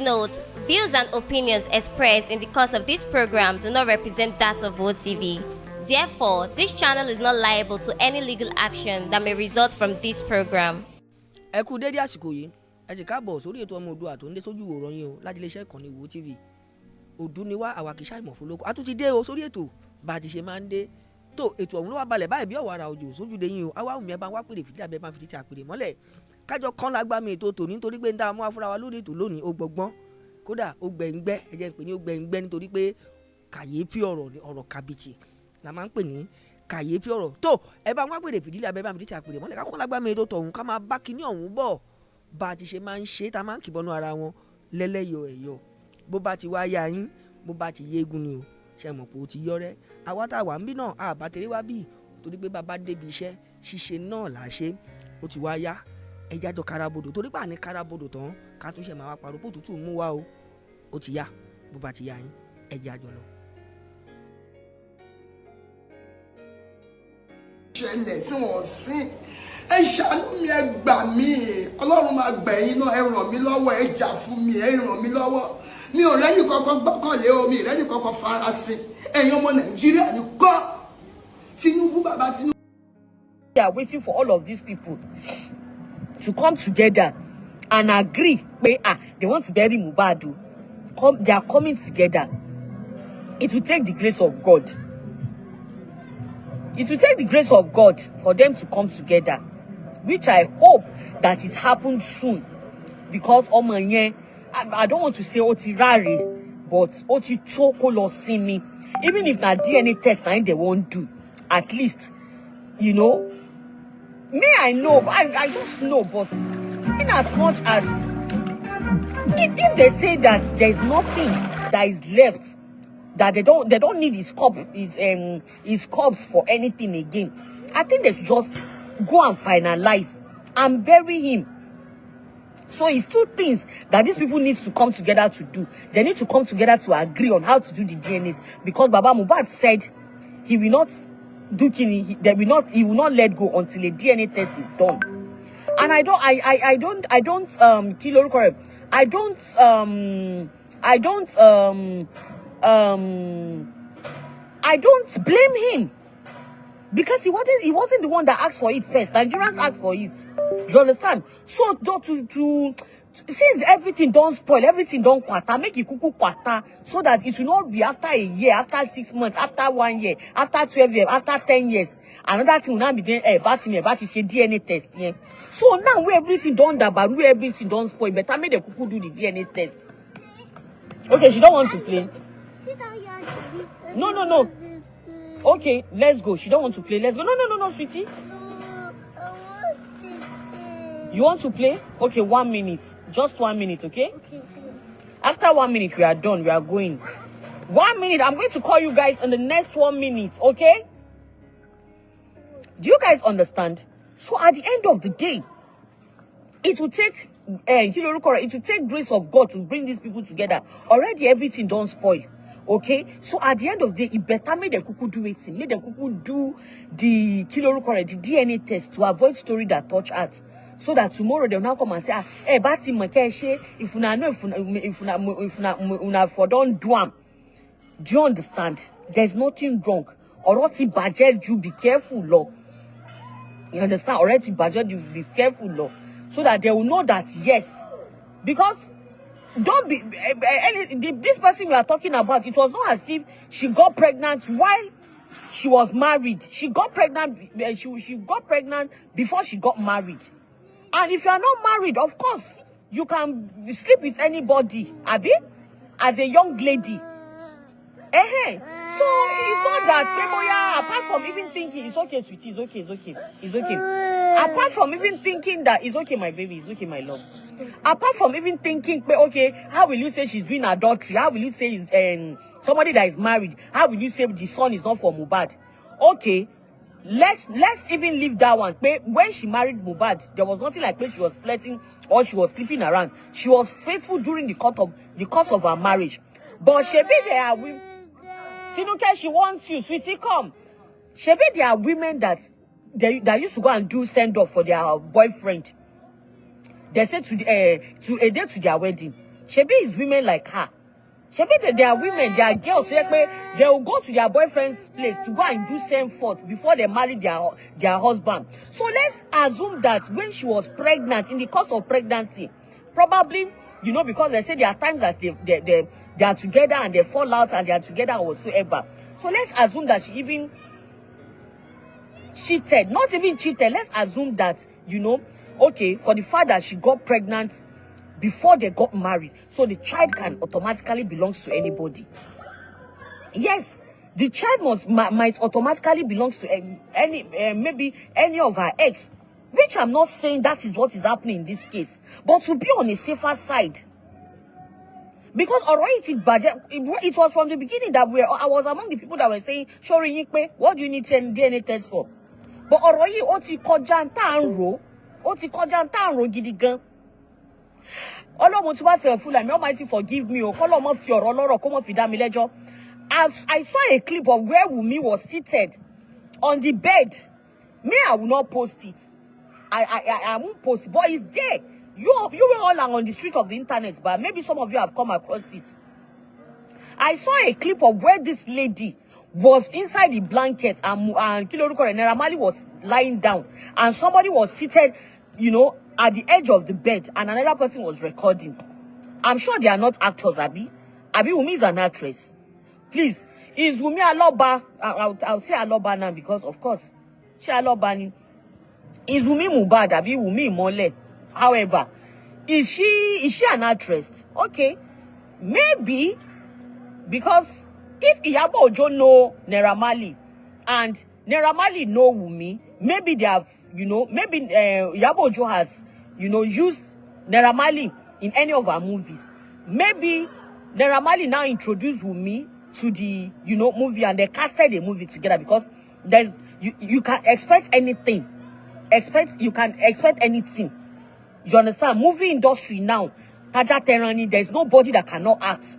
note, views and opinions expressed in the course of this program do not represent that of OTV. Therefore, this channel is not liable to any legal action that may result from this program. Ẹ kú dédé àsìkò yìí, ẹ sì káàbọ̀ sórí ètò ọmọ Oòduà tó ń dé sójú ìwòran yín o láti iléeṣẹ́ ìkànnì Wo TV. Òdu ni wá àwa kì í ṣàìmọ̀ fún lóko. A tún ti dé o sórí ètò bá a ti ṣe máa ń dé. Tó ètò ọ̀hún ló wá balẹ̀ báyìí bí ọ̀wàrà òjò sójúde yín o. Àwa òmìnira bá wá pèrè fìdí àbẹ́ máa fìdí tí a pèrè mọ́lẹ̀. Kájọ kan lágbá mi ètò tòní nítorí pé ń dá mú afúra wa lórí ètò lónìí ó gbọgbọ́n. Kódà ó gbẹ̀ngbẹ́ ẹ jẹ́ ń pè ní ó gbẹ̀ngbẹ́ nítorí pé kàyéfì ọ̀rọ̀ kàbìtì la máa ń pè ní kàyéfì ọ̀rọ̀. Tó ẹ bá wá pèrè fìdí àbẹ́ máa fìdí tí a pèrè mọ́lẹ̀ ká kọ́ lágbá mi ètò tọ̀hún ká máa bá kíní ọ̀hún bọ̀ bá a ti ṣe máa ń ṣe tá a máa ń kìbọnú ara wọn lẹ́lẹ́yọ̀ ẹ̀yọ̀ bó bá ti wá yá yín bó bá ti yégun ni o ṣe mọ̀ pé o ti yọrẹ́ àwa tá a wà ń bí náà àbá tẹ̀lé wá bí torí pé bàbá débi iṣẹ́ ṣíṣe náà là á ṣe ó ti wá yá ẹja jọ karabodò torí pé àní karabodò tán ká tún ṣe máa wá parọ́ pò tútù mú wá o ó ti yá bó bá ti yá yín ẹja jọ lọ. ṣẹlẹ̀ tí wọ́n sìn ẹ ṣàánú mi ẹ gbà mí ọlọ́run máa gbà yín náà ẹ ràn mí lọ́wọ́ ẹ jà fún mi ẹ ràn mí lọ́wọ́ mi ò rẹ́yìn kankan gbọ́kànlé o mi ò rẹ́yìn kankan farasin ẹ̀yin ọmọ nàìjíríà ní kọ́ Tinubu bàbá Tinubu. They are waiting for all of these people to come together and agree they want to bury Mohbad. They are coming together. It will take the grace of God. It will take the grace of God for them to come together, which I hope that it happens soon. Because I don't want to say Otirari, but Otitoko lo simi. Even if na DNA test they won't do, at least, me I know, I just know, but in as much as if they say that there's nothing that is left, that they don't need his corpse for anything again, I think they should just go and finalize and bury him. So it's two things that these people need to come together to do. They need to come together to agree on how to do the DNA, because Baba Mohbad said he will not do killing. He will not let go until a DNA test is done. And I don't blame him, because he wasn't the one that asked for it first. Nigerians asked for it. You understand? So since everything don't spoil, everything don't quarter, make it kuku quarter, so that it will not be after a year, after 6 months, after 1 year, after 12 years, after 10 years. Another thing will not be doing about DNA test. Yeah. So now where everything done that, but where everything don't spoil, better make the kuku do the DNA test. Okay, she don't want to play. No. Okay, let's go. She don't want to play. Let's go. No, sweetie. You want to play? Okay, 1 minute. Just 1 minute, okay? Okay. After 1 minute, we are done. We are going. 1 minute. I'm going to call you guys in the next 1 minute, okay? Do you guys understand? So at the end of the day, it will take it will take grace of God to bring these people together. Already everything don't spoil. Okay, so at the end of the day, it better make the cuckoo do it. Make the cuckoo do the the DNA test to avoid story that touch heart. So that tomorrow they'll now come and say, Bati Makeshe, if una for don't do am. Do you understand? There's nothing wrong. Already budget you be careful, law. You understand? Already budget you be careful, law. So that they will know that yes. Because don't be this person we are talking about, it was not as if she got pregnant while she was married. She got pregnant she got pregnant before she got married. And if you are not married, of course you can sleep with anybody, Abi, as a young lady. So it's not that apart from even thinking it's okay, sweetie, it's okay. Apart from even thinking that it's okay, my baby, it's okay, my love. Apart from even thinking, okay, how will you say she's doing adultery? How will you say it's somebody that is married? How will you say the son is not for Mohbad? Okay, let's even leave that one. When she married Mohbad, there was nothing like when she was flirting or she was sleeping around. She was faithful during the course of her marriage. But Shebi, there are women. Tinuke, she wants you, sweetie, come. Shebi, there are women that used to go and do send off for their boyfriend. They said to a day to their wedding. Shebi is women like her. Shebi they are women, they are girls. So they will go to their boyfriend's place to go and do same fault before they marry their husband. So let's assume that when she was pregnant, in the course of pregnancy, probably, you know, because they say there are times that they are together and they fall out and they are together or whatsoever. So let's assume that she even cheated, not even cheated. Let's assume that, you know, okay, for the fact that she got pregnant before they got married, so the child can automatically belongs to anybody. Yes, the child might automatically belongs to maybe any of her ex, which I'm not saying that is what is happening in this case, but to be on a safer side. Because it was from the beginning that I was among the people that were saying, what do you need DNA test for? But already oti kojantanro gidi gan. Ọlọ́run tí wá ṣe fún la, may Almighty forgive me. Ọlọ́run fi ọ̀rọ̀ ọlọ́rọ̀ kó mọ́ fi dá mi lẹ́jọ́. I saw a clip of where Wunmi was seated on the bed. Me, I will not post it. I won't post it, but it's there. You were all on the street of the internet, but maybe some of you have come across it. I saw a clip of where this lady was inside the blanket and Naira Marley was lying down and somebody was seated, you know, at the edge of the bed and another person was recording. I'm sure they are not actors, Abi. Wunmi is an actress. Please, is Wunmi Aloba? I'll say Aloba now because, of course, she Aloba. Is Wunmi Mohbad? Abi Wunmi Mole? However, is she an actress? Okay, maybe because if Iyabo Ojo know Naira Marley and Naira Marley know Wunmi, maybe they have, you know, maybe Iyabo Ojo has, you know, used Naira Marley in any of our movies. Maybe Naira Marley now introduced Wunmi to the, you know, movie and they casted a movie together because you can expect anything. You can expect anything. You understand? Movie industry now, Taja Terani, there's nobody that cannot act.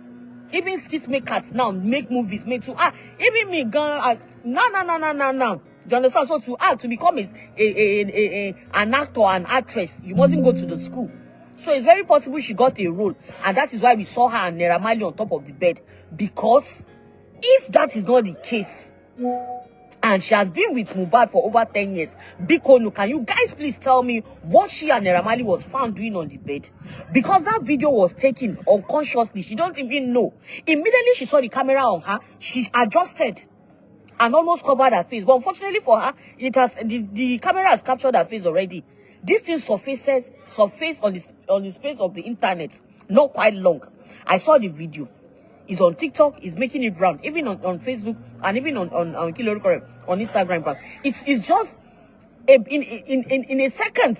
Even skit makers now make movies, make to act. Even me, no. You understand? So to act, to become an actor, an actress, you mustn't go to the school. So it's very possible she got a role, and that is why we saw her and Naira Marley on top of the bed. Because if that is not the case, and she has been with Mohbad for over 10 years. Bikonu, can you guys please tell me what she and Naira Marley was found doing on the bed? Because that video was taken unconsciously. She don't even know. Immediately she saw the camera on her, she adjusted and almost covered her face. But unfortunately for her, it has the camera has captured her face already. This thing surfaced on the space of the internet, not quite long. I saw the video. It's on TikTok, it's making it round, even on Facebook and even on Instagram. It's just in a second.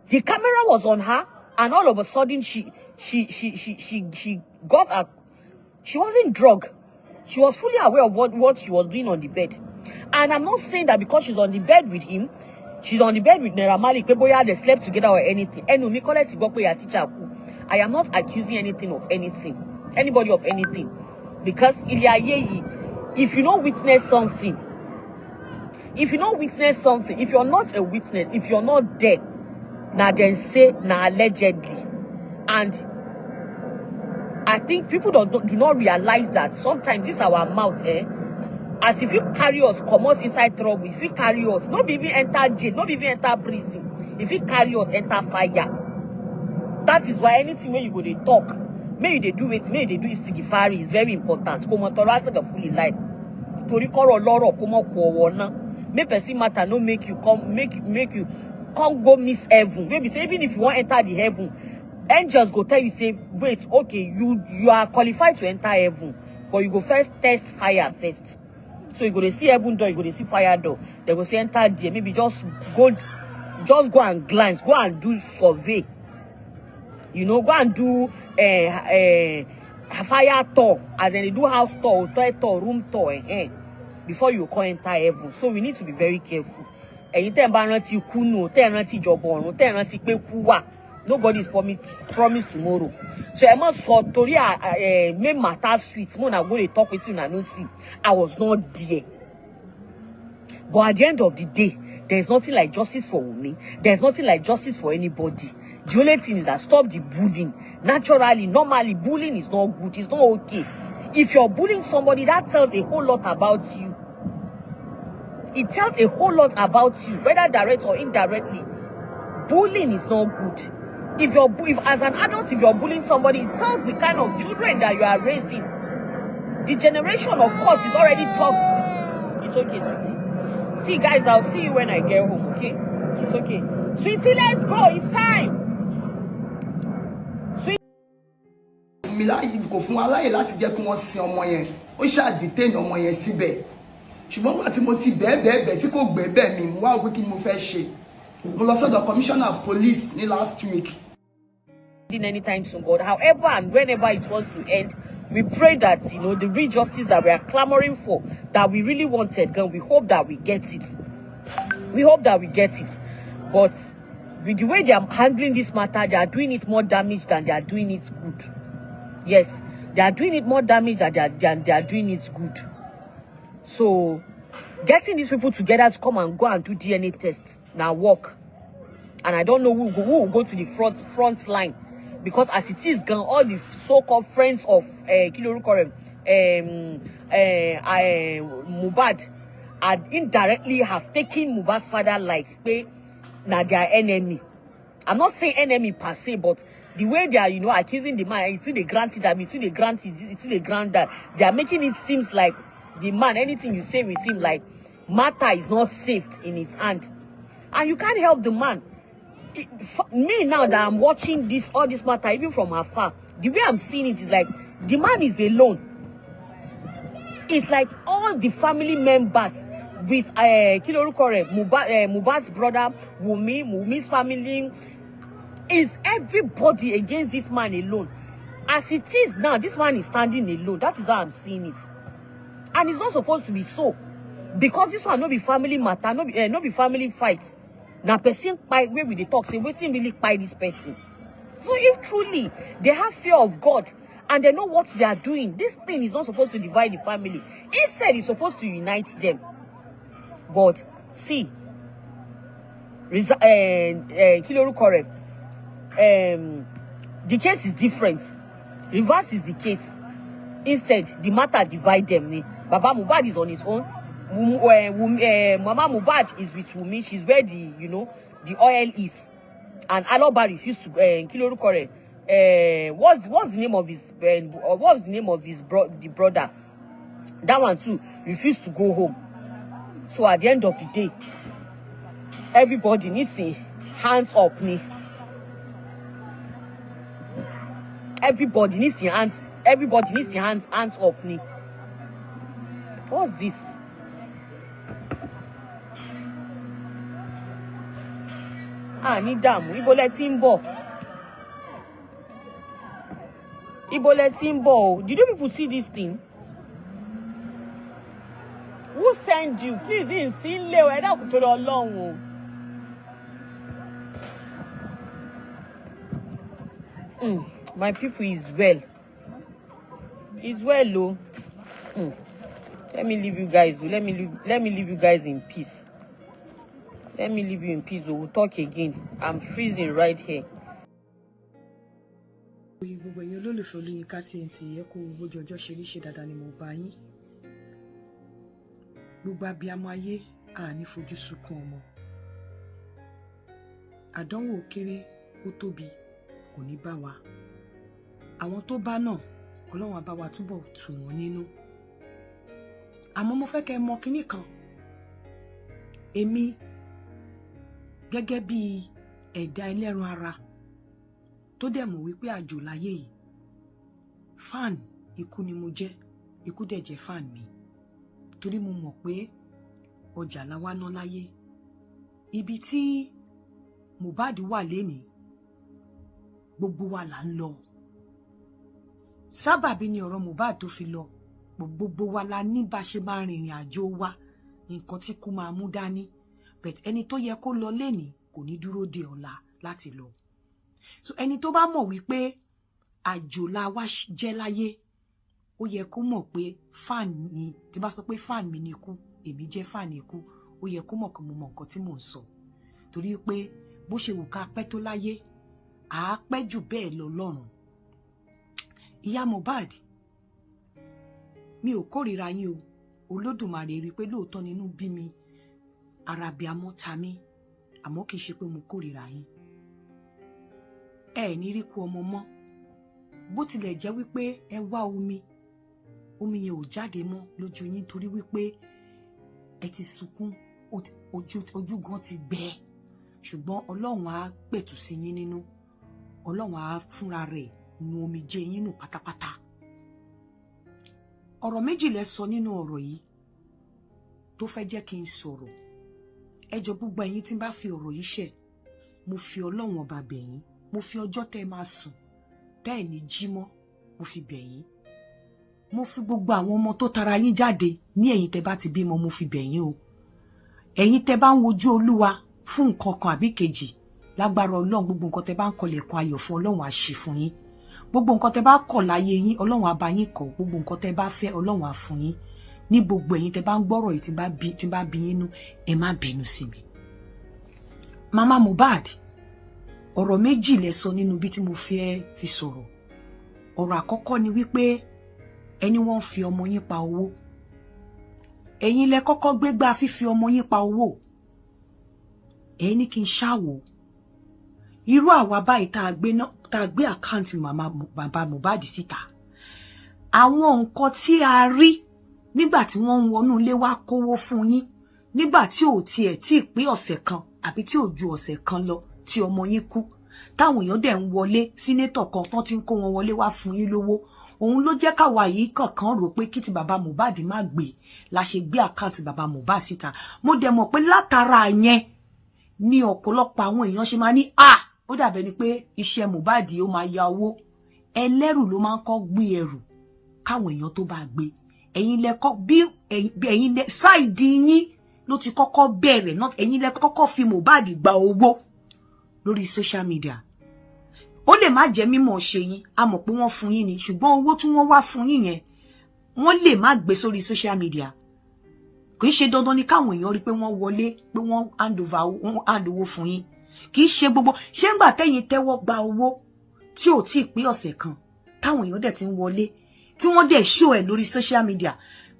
The camera was on her, and all of a sudden she got a. She wasn't drugged. She was fully aware of what she was doing on the bed. And I'm not saying that because she's on the bed with him, she's on the bed with Naira Marley, they slept together or anything. I am not accusing anything of anything. Anybody of anything, because if you don't witness something, if you're not a witness, if you're not there, now then say now allegedly. And I think people do not realize that sometimes this our mouth, as if you carry us, come out inside trouble. If you carry us, not even enter jail, not even enter prison. If you carry us, enter fire. That is why anything when you go they talk. May they do it, may they do istigifari is very important. Come motorasa the fully light. Tori koro loro komo kuona. May person matter no make you come go miss heaven. Maybe say even if you want to enter the heaven, angels go tell you say, wait, okay, you are qualified to enter heaven, but you go first test fire first. So you go to see heaven door, you go to see fire door. They go say enter there. Maybe just go and glance, go and do survey. You know, go and do fire tour, as in they do house tour, hotel tour, room tour, before you can enter heaven. So we need to be very careful. Nobody is promised tomorrow. So I must for Toria make matter sweet. When I go to talk with you and I don't see. I was not there. But at the end of the day, there's nothing like justice for Wunmi. There's nothing like justice for anybody. The only thing is that stop the bullying. Naturally, normally, bullying is not good. It's not okay. If you're bullying somebody, that tells a whole lot about you. It tells a whole lot about you, whether direct or indirectly. Bullying is not good. If as an adult, if you're bullying somebody, it tells the kind of children that you are raising. The generation, of course, is already toxic. It's okay, sweetie. See, guys, I'll see you when I get home, okay? It's okay. Sweetie, let's go. It's time. Mi láyé kò fún wa láyè láti jẹ́ kí wọ́n sin ọmọ yẹn. Ó ṣáà detain ọmọ yẹn síbẹ̀. Ṣùgbọ́n nígbà tí mo ti bẹ́ẹ̀ tí kò gbé bẹ́ẹ̀ mi, mo wá wò pé kí ni mo fẹ́ ṣe. Mo lọ sọ́dọ̀ commissioner of police ní last week. Anytime soon, God. However and whenever it wants to end, we pray that, the real justice that we are clamoring for, that we really wanted, God, we hope that we get it. We hope that we get it. But with the way they are handling this matter, they are doing it more damage than they are doing it good. Yes, they are doing it more damage than they are doing it good. So, getting these people together to come and go and do DNA tests now work. And I don't know who will go to the front line. Because as it is, all the so-called friends of Mohbad indirectly have taken Mohbad'sfather like now their enemy. I'm not saying enemy per se, but the way they are, accusing the man, it's they granted that, it's they grant that. They are making it seems like the man, anything you say with him, like matter is not safe in his hand. And you can't help the man. Me now that I'm watching all this matter, even from afar, the way I'm seeing it is like the man is alone. It's like all the family members with Mohbad's brother, Wunmi's family, is everybody against this man alone. As it is now, this man is standing alone. That is how I'm seeing it. And it's not supposed to be so. Because this one no be family matter, no be family fights. Now person where we they talk, say waiting really by this person. So if truly they have fear of God and they know what they are doing, this thing is not supposed to divide the family. Instead, it's supposed to unite them. But see, the case is different. Reverse is the case. Instead, the matter divide them. Baba Mohbad is on his own. Mama Mohbad is with Wunmi. She's where the oil is. And Aloba refused to what's the name of his the brother? That one too refused to go home. So at the end of the day, everybody needs to hands up me. Everybody needs to hands up me. What's this? Nidamu, Ibo let him bo. Did you people see this thing? Who sent you? Please, in sin le o da to Ọlọ́run o. My people is well. Is well, oh. Let me leave you guys. Let me leave you guys in peace. Let me leave you in peace. We'll talk again. I'm freezing right here. Gbogbo ẹ̀yin olólùfẹ́ Olóyinka TNT ẹ kú bójú ọjọ́ ṣe ríṣe dáadáa ni mo bá yín. Gbogbo abiyamọ ayé àní fojú sunkún ọmọ. Àdánwò kéré ó tóbi kò ní bá wa. Àwọn tó bá náà Ọlọ́run á bá wa túbọ̀ tù wọ́n nínú. Àmọ́ mo fẹ́ kẹ́ mọ̀ kíní kan. Èmi gẹ́gẹ́ bí ẹ̀dá ẹlẹ́ran ara tó dẹ̀ mọ̀ wípé àjò láyé yìí, fan ikú ni mo jẹ́, ikú dẹ̀ jẹ́ fan mi. Torí mo mọ̀ pé ọjà la wá ná láyé. Ibi tí Mohbad wà lénìí, gbogbo wa là ń lọ. Sábàbí ni ọ̀rọ̀ Mohbad tó fi lọ. Gbogbo wa la ní bá ṣe máa rìnrìn àjò wa, nǹkan tí kú máa mú dání. But ẹni tó yẹ kó lọ lénìí kò ní dúró de ọ̀la láti lọ. So ẹni tó bá mọ̀ wípé àjò la wá jẹ́ láyé, ó yẹ kó mọ̀ pé fan ni, tí bá sọ pé fan mi ni ikú, èmi jẹ́ fan ikú, ó ó yẹ kó mọ̀ pé mo mọ nǹkan tí mò ń sọ torí pé bó ṣe wù ká pẹ́ tó láyé àá pẹ́ jù bẹ́ẹ̀ lọ lọ́run. Ìyá Mohbad, mi ò kórìíra yín o, Olódùmarè rí pé lóòótọ́ nínú bí mi, ara bí amọ́ ta mí, àmọ́ kìí ṣe pé mo kórìíra yín. Ẹ ní rí kú ọmọ mọ́, bó tilẹ̀ jẹ́ wípé ẹ wá omi yẹn ò jáde mọ́ lójú yín torí wípé ẹ ti sunkún, ojú gan ti gbẹ, ṣùgbọ́n Ọlọ́run á pẹ̀tù sí yín nínú, Ọlọ́run á fúnra rẹ̀ nu omijé yín nù pátápátá. Ọ̀rọ̀ méjì lẹ sọ nínú ọ̀rọ̀ yìí tó fẹ́ jẹ́ kí n sọ̀rọ̀. Ẹ jọ̀ọ́ gbogbo ẹ̀yin tí n bá fi ọ̀rọ̀ yìí ṣẹ̀, mo fi Ọlọ́run ọba bẹ̀ yín, mo fi ọjọ́ tẹ́ máa sùn tẹ́ ẹ̀ ní jí mọ́, mo fi bẹ̀ yín. Mo fi gbogbo àwọn ọmọ tó tara yín jáde ní ẹ̀yin tẹ́ bá ti bímọ, mo fi bẹ̀ yín o. Ẹ̀yin tẹ́ bá ń wojú Olúwa fún nǹkan kan àbí kejì, lágbára Ọlọ́run gbogbo nǹkan tẹ́ bá ń kọlẹ̀kùn ayọ̀ fún Ọlọ́run á ṣí fún yín. Gbogbo nǹkan tẹ́ bá kọ̀ láyé yín Ọlọ́run á bá yín kọ̀, gbogbo nǹkan tẹ́ bá fẹ́ Ọlọ́run á fún yín. Ní gbogbo ẹ̀yin tẹ́ bá ń gbọ́rọ̀ yìí tí bá bí yín nú, ẹ má bínú sí mi. Mama Mohbad, ọ̀rọ̀ méjì lẹ sọ nínú bí tí mo fẹ́ fi sọ̀rọ̀. Ọ̀rọ̀ àkọ́kọ́ ni wípé ẹni wọ́n fi ọmọ yín pa owó. Ẹ̀yin lẹ kọ́kọ́ gbégbá fífi ọmọ yín pa owó. Ẹ̀yin ní kí n ṣáwò. Irú àwa báyìí tá a gbé àkáǹtì bàbá Mohbad síta. Àwọn nǹkan tí a rí nígbà tí wọ́n ń wọnú ilé wá kówó fún yín, nígbà tí ò tiẹ̀ tí ì pé ọ̀sẹ̀ kan àbí tí ò ju ọ̀sẹ̀ kan lọ tí ọmọ yín kú, táwọn èèyàn dẹ̀ ń wọlé, sínétọ̀ kan tán ti ń kó wọn wọlé wá fún yín lówó. Òun ló jẹ́ káwa yìí kankan rò pé kí ti bàbá Mohbad má gbé, la ṣe gbé àkáǹtì bàbá Mohbad síta. Mo dẹ̀ mọ̀ pé látara yẹn ni ọ̀pọ̀lọpọ̀ àwọn èèyàn ṣe máa ní ó dàbẹ̀ ni pé iṣẹ́ Mohbad ó máa ya owó. Ẹlẹ́rù ló máa ń kọ́ gbé ẹrù káwọn èèyàn tó bá gbé. Ẹ̀yin lẹ kọ́ bí ẹ̀yin lẹ sáìdì yín ló ti kọ́kọ́ bẹ̀rẹ̀ náà. Ẹ̀yin lẹ kọ́kọ́ fi Mohbad gba owó lórí social media. Ó lè má jẹ́ mímọ̀ ṣe yín, a mọ̀ pé wọ́n fún yín ni, ṣùgbọ́n owó tí wọ́n wá fún yín yẹn wọ́n lè má gbé sórí social media. Kì í ṣe dandan ni káwọn èèyàn rí pé wọ́n wọlé, pé wọ́n hand owó fún yín. Kì í ṣe gbogbo, ṣé ńgbà tẹ́yin tẹ́wọ́ gba owó tí ò tí ì pé ọ̀sẹ̀ kan, táwọn èèyàn dẹ̀ ti ń wọlé, tí wọ́n dẹ̀ show ẹ̀ lórí social media,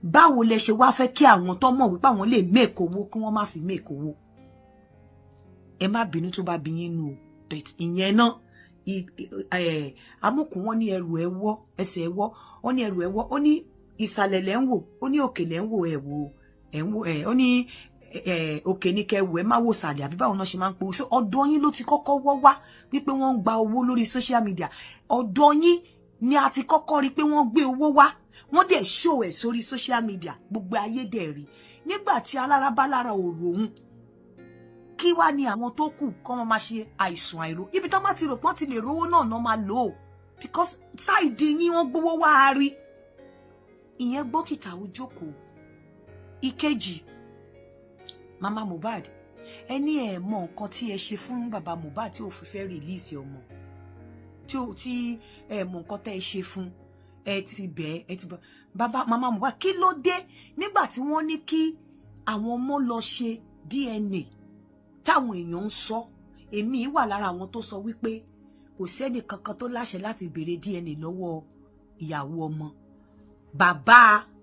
báwo lẹ ṣe wá fẹ́ kí àwọn tó mọ̀ wípé àwọn lè make owó kí wọ́n má fi make owó? Ẹ má bínú tó bá bí yín nù, but ìyẹn náà amúkùn wọn ní ẹrù ẹwọ́, ẹsẹ̀ ẹwọ́, ó ní ẹrù ẹwọ́, ó ní ìsàlẹ̀ lẹ́ ń wò, ó ní òkè lẹ́ ń wò, ó ní òkè ní kẹwù ẹ má wò sàlẹ̀, àbí báwọn náà ṣe máa ń pòwó. So ọ̀dọ̀ yín ló ti kọ́kọ́ wọ́ wá wípé wọ́n ń gba owó lórí social media. Ọ̀dọ̀ yín ni a ti kọ́kọ́ rí pé wọ́n gbé owó wá, wọ́n dẹ̀ show ẹ̀ sórí social media, gbogbo ayé dẹ̀ rí. Nígbà tí alára bá lára òrò òun, kí wá ní àwọn tó kù kọ́ wọn máa ṣe àìsùn àìró? Ibi tó má ti rò pọ́n ti lè rówó náà náà máa lò ó, because sáìdì yín wọ́n gbówó wá a rí. Ìyẹn gbọ́ tìta ó jókòó. Ìkejì, Mama Mohbad, ẹni ẹ mọ nǹkan tí ẹ ṣe fún bàbá Mohbad tí ò fi fẹ́ release ọmọ, tí ẹ mọ nǹkan tẹ́ ẹ ṣe fún, ẹ ti bẹ̀ ẹ ti bẹ̀ bàbá Mama Mohbad. Kí ló dé nígbà tí wọ́n ní kí àwọn ọmọ lọ ṣe DNA táwọn èèyàn ń sọ? Èmi wà lára àwọn tó sọ wípé kò sẹ́ni kankan tó láṣẹ láti béèrè DNA lọ́wọ́ ìyàwó ọmọ. Bàbá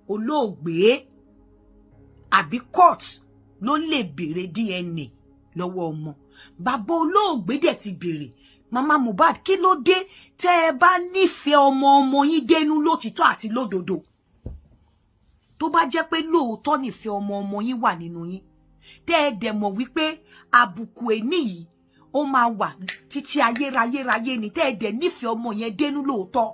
olóògbé àbí court ló lè béèrè DNA lọ́wọ́ ọmọ. Bàbá olóògbé dẹ̀ ti béèrè. Mama Mohbad, kí ló dé tẹ́ ẹ bá nífẹ̀ẹ́ ọmọ yín dénú lótìtọ́ àti lódodo? Tó bá jẹ́ pé lóòótọ́ nífẹ̀ẹ́ ọmọ yín wà nínú yín, tẹ́ ẹ dẹ̀ mọ̀ wípé àbùkù ẹni yìí ó máa wà títí ayérayé ni, tẹ́ ẹ dẹ̀ nífẹ̀ẹ́ ọmọ yẹn dénú lóòótọ́.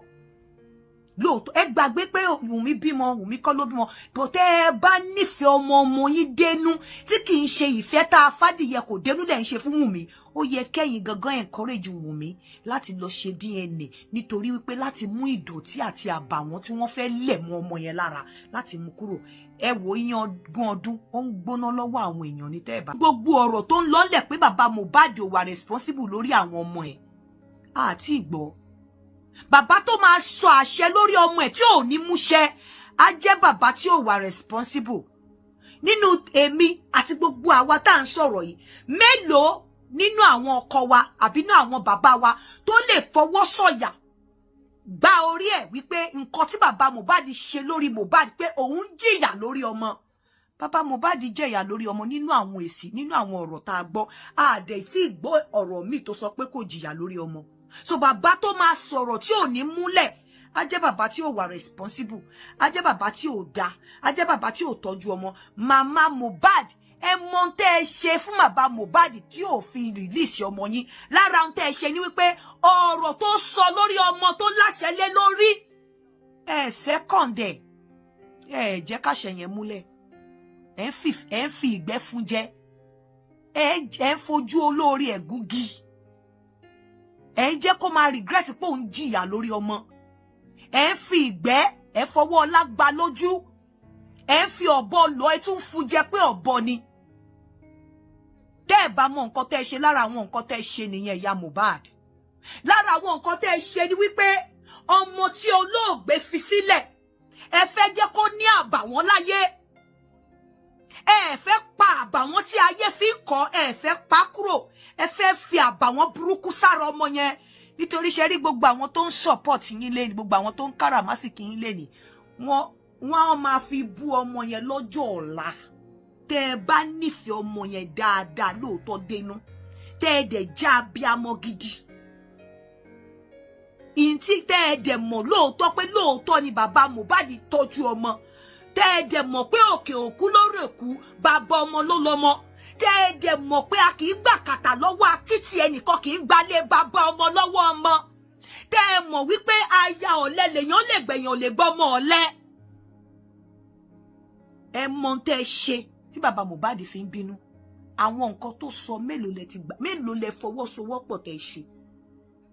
Ẹ gbàgbé pé Wùmí bímọ, Wùmí kọ́ ló bímọ, bó tẹ́ ẹ bá nífẹ̀ẹ́ ọmọ yín dénú tí kì í ṣe ìfẹ́ tá a fàdìyẹ kò dénú lẹ̀ ń ṣe fún Wùmí, ó yẹ kẹ́yìn gangan encourage Wùmí láti lọ ṣe DNA, nítorí wípé láti mú ìdọ̀tí àti àbàwọ́n tí wọ́n fẹ́ lẹ̀ mọ́ ọmọ yẹn lára láti mú kúrò. Ẹ wo iyan ogún ọdún ó ń gbóná lọ́wọ́ àwọn èèyàn ní tẹ́ẹ̀bà. Gbogbo ọ̀rọ̀ tó ń lọ́lẹ̀ pé bàbá Mohbad ò wà responsible lórí àwọn ọmọ ẹ̀ àti ìgbọ́. Bàbá tó máa sọ àṣẹ lórí ọmọ ẹ̀ tí ò ní múṣẹ á jẹ́ bàbá tí ò wà responsible. nínú èmi àti gbogbo àwa tá à ń sọ̀rọ̀ yìí mélòó nínú àwọn ọkọ wa àbí nínú àwọn bàbá wa tó lè fọwọ́ sọ̀yà gba orí ẹ̀ wípé nǹkan tí bàbá Mohbad ṣe lórí Mohbad pé òun jìyà lórí ọmọ. Bàbá Mohbad jẹ̀yà lórí ọmọ nínú àwọn èsì nínú àwọn ọ̀rọ̀ tá a gbọ́ àdẹ tí gbọ́ ọ̀rọ̀ míì tó sọ pé kò jìyà lórí ọmọ. So bàbá tó máa sọ̀rọ̀ tí ò ní múlẹ̀ á jẹ́ bàbá tí ò wà responsible, á jẹ́ bàbá tí ò dá, á jẹ́ bàbá tí ò tọ́jú ọmọ. Màmá Mohbad ẹ mọ̀ tẹ́ ẹ ṣe fún bàbá Mohbad tí ò fi release ọmọ yín. Lára ohun tẹ́ ẹ ṣe ni wípé ọ̀rọ̀ tó sọ lórí ọmọ tó láṣẹ lé lórí second ẹ jẹ́ káṣẹ yẹn múlẹ̀. Ẹ ń fi ìgbẹ́ fún jẹ, ẹ ń fojú olórí ẹ̀ gúgí, ẹ ń jẹ́ kó máa regret pé òun jìyà lórí ọmọ, ẹ ń fi ìgbẹ́ ẹ fọwọ́ ọlá gbá lójú, ẹ ń fi ọ̀bọ lọ ẹ tún fún jẹ pé ọ̀bọ ni. Tẹ́ ẹ bá mọ nǹkan tẹ́ ẹ ṣe lára àwọn nǹkan tẹ́ ẹ ṣe nìyẹn ìyá Mohbad. Lára àwọn nǹkan tẹ́ ẹ ṣe ni wípé ọmọ tí olóògbé fi sílẹ̀ ẹ fẹ́ jẹ́ kó ní àbàwọ́n láyé. Ẹ fẹ́ pa àbàwọ́n tí ayé fi ń kọ́, ẹ fẹ́ pa kúrò, ẹ fẹ́ fi àbàwọ́n burúkú sára ọmọ yẹn. Nítorí ṣe rí gbogbo àwọn tó ń support yín lé ní, gbogbo àwọn tó ń káràmásìkì yín lé ní, wọ́n máa fi bú ọmọ yẹn lọ́jọ́ ọ̀la. Tẹ́ ẹ bá nífẹ̀ẹ́ ọmọ yẹn dáadáa lóòótọ́ dénú, tẹ́ ẹ dẹ̀ já abíamọ gidi. Ìntí tẹ́ ẹ dẹ̀ mọ̀ lóòótọ́ pé lóòótọ́ ni bàbá Mohbad tọ́jú ọmọ. Tẹ́ ẹ dẹ̀ mọ̀ pé òkè òkú lórí èkú bàbá ọmọ ló lọ́mọ. Tẹ́ ẹ dẹ̀ mọ̀ pé a kì í gbà kàtà lọ́wọ́ akítì ẹnìkan kì í gbalé bàbá ọmọ lọ́wọ́ ọmọ. Tẹ́ ẹ mọ̀ wípé aya ọ̀lẹ lèèyàn lè gbẹ̀yàn lè gbọ́mọ ọ̀lẹ. Ẹ mọ̀ tẹ́ ẹ ṣe tí bàbá Mohbad fi ń bínú. Àwọn nǹkan tó sọ mélòó lẹ ti gbà, mélòó lẹ fọwọ́sowọ́pọ̀ tẹ́ ẹ ṣe,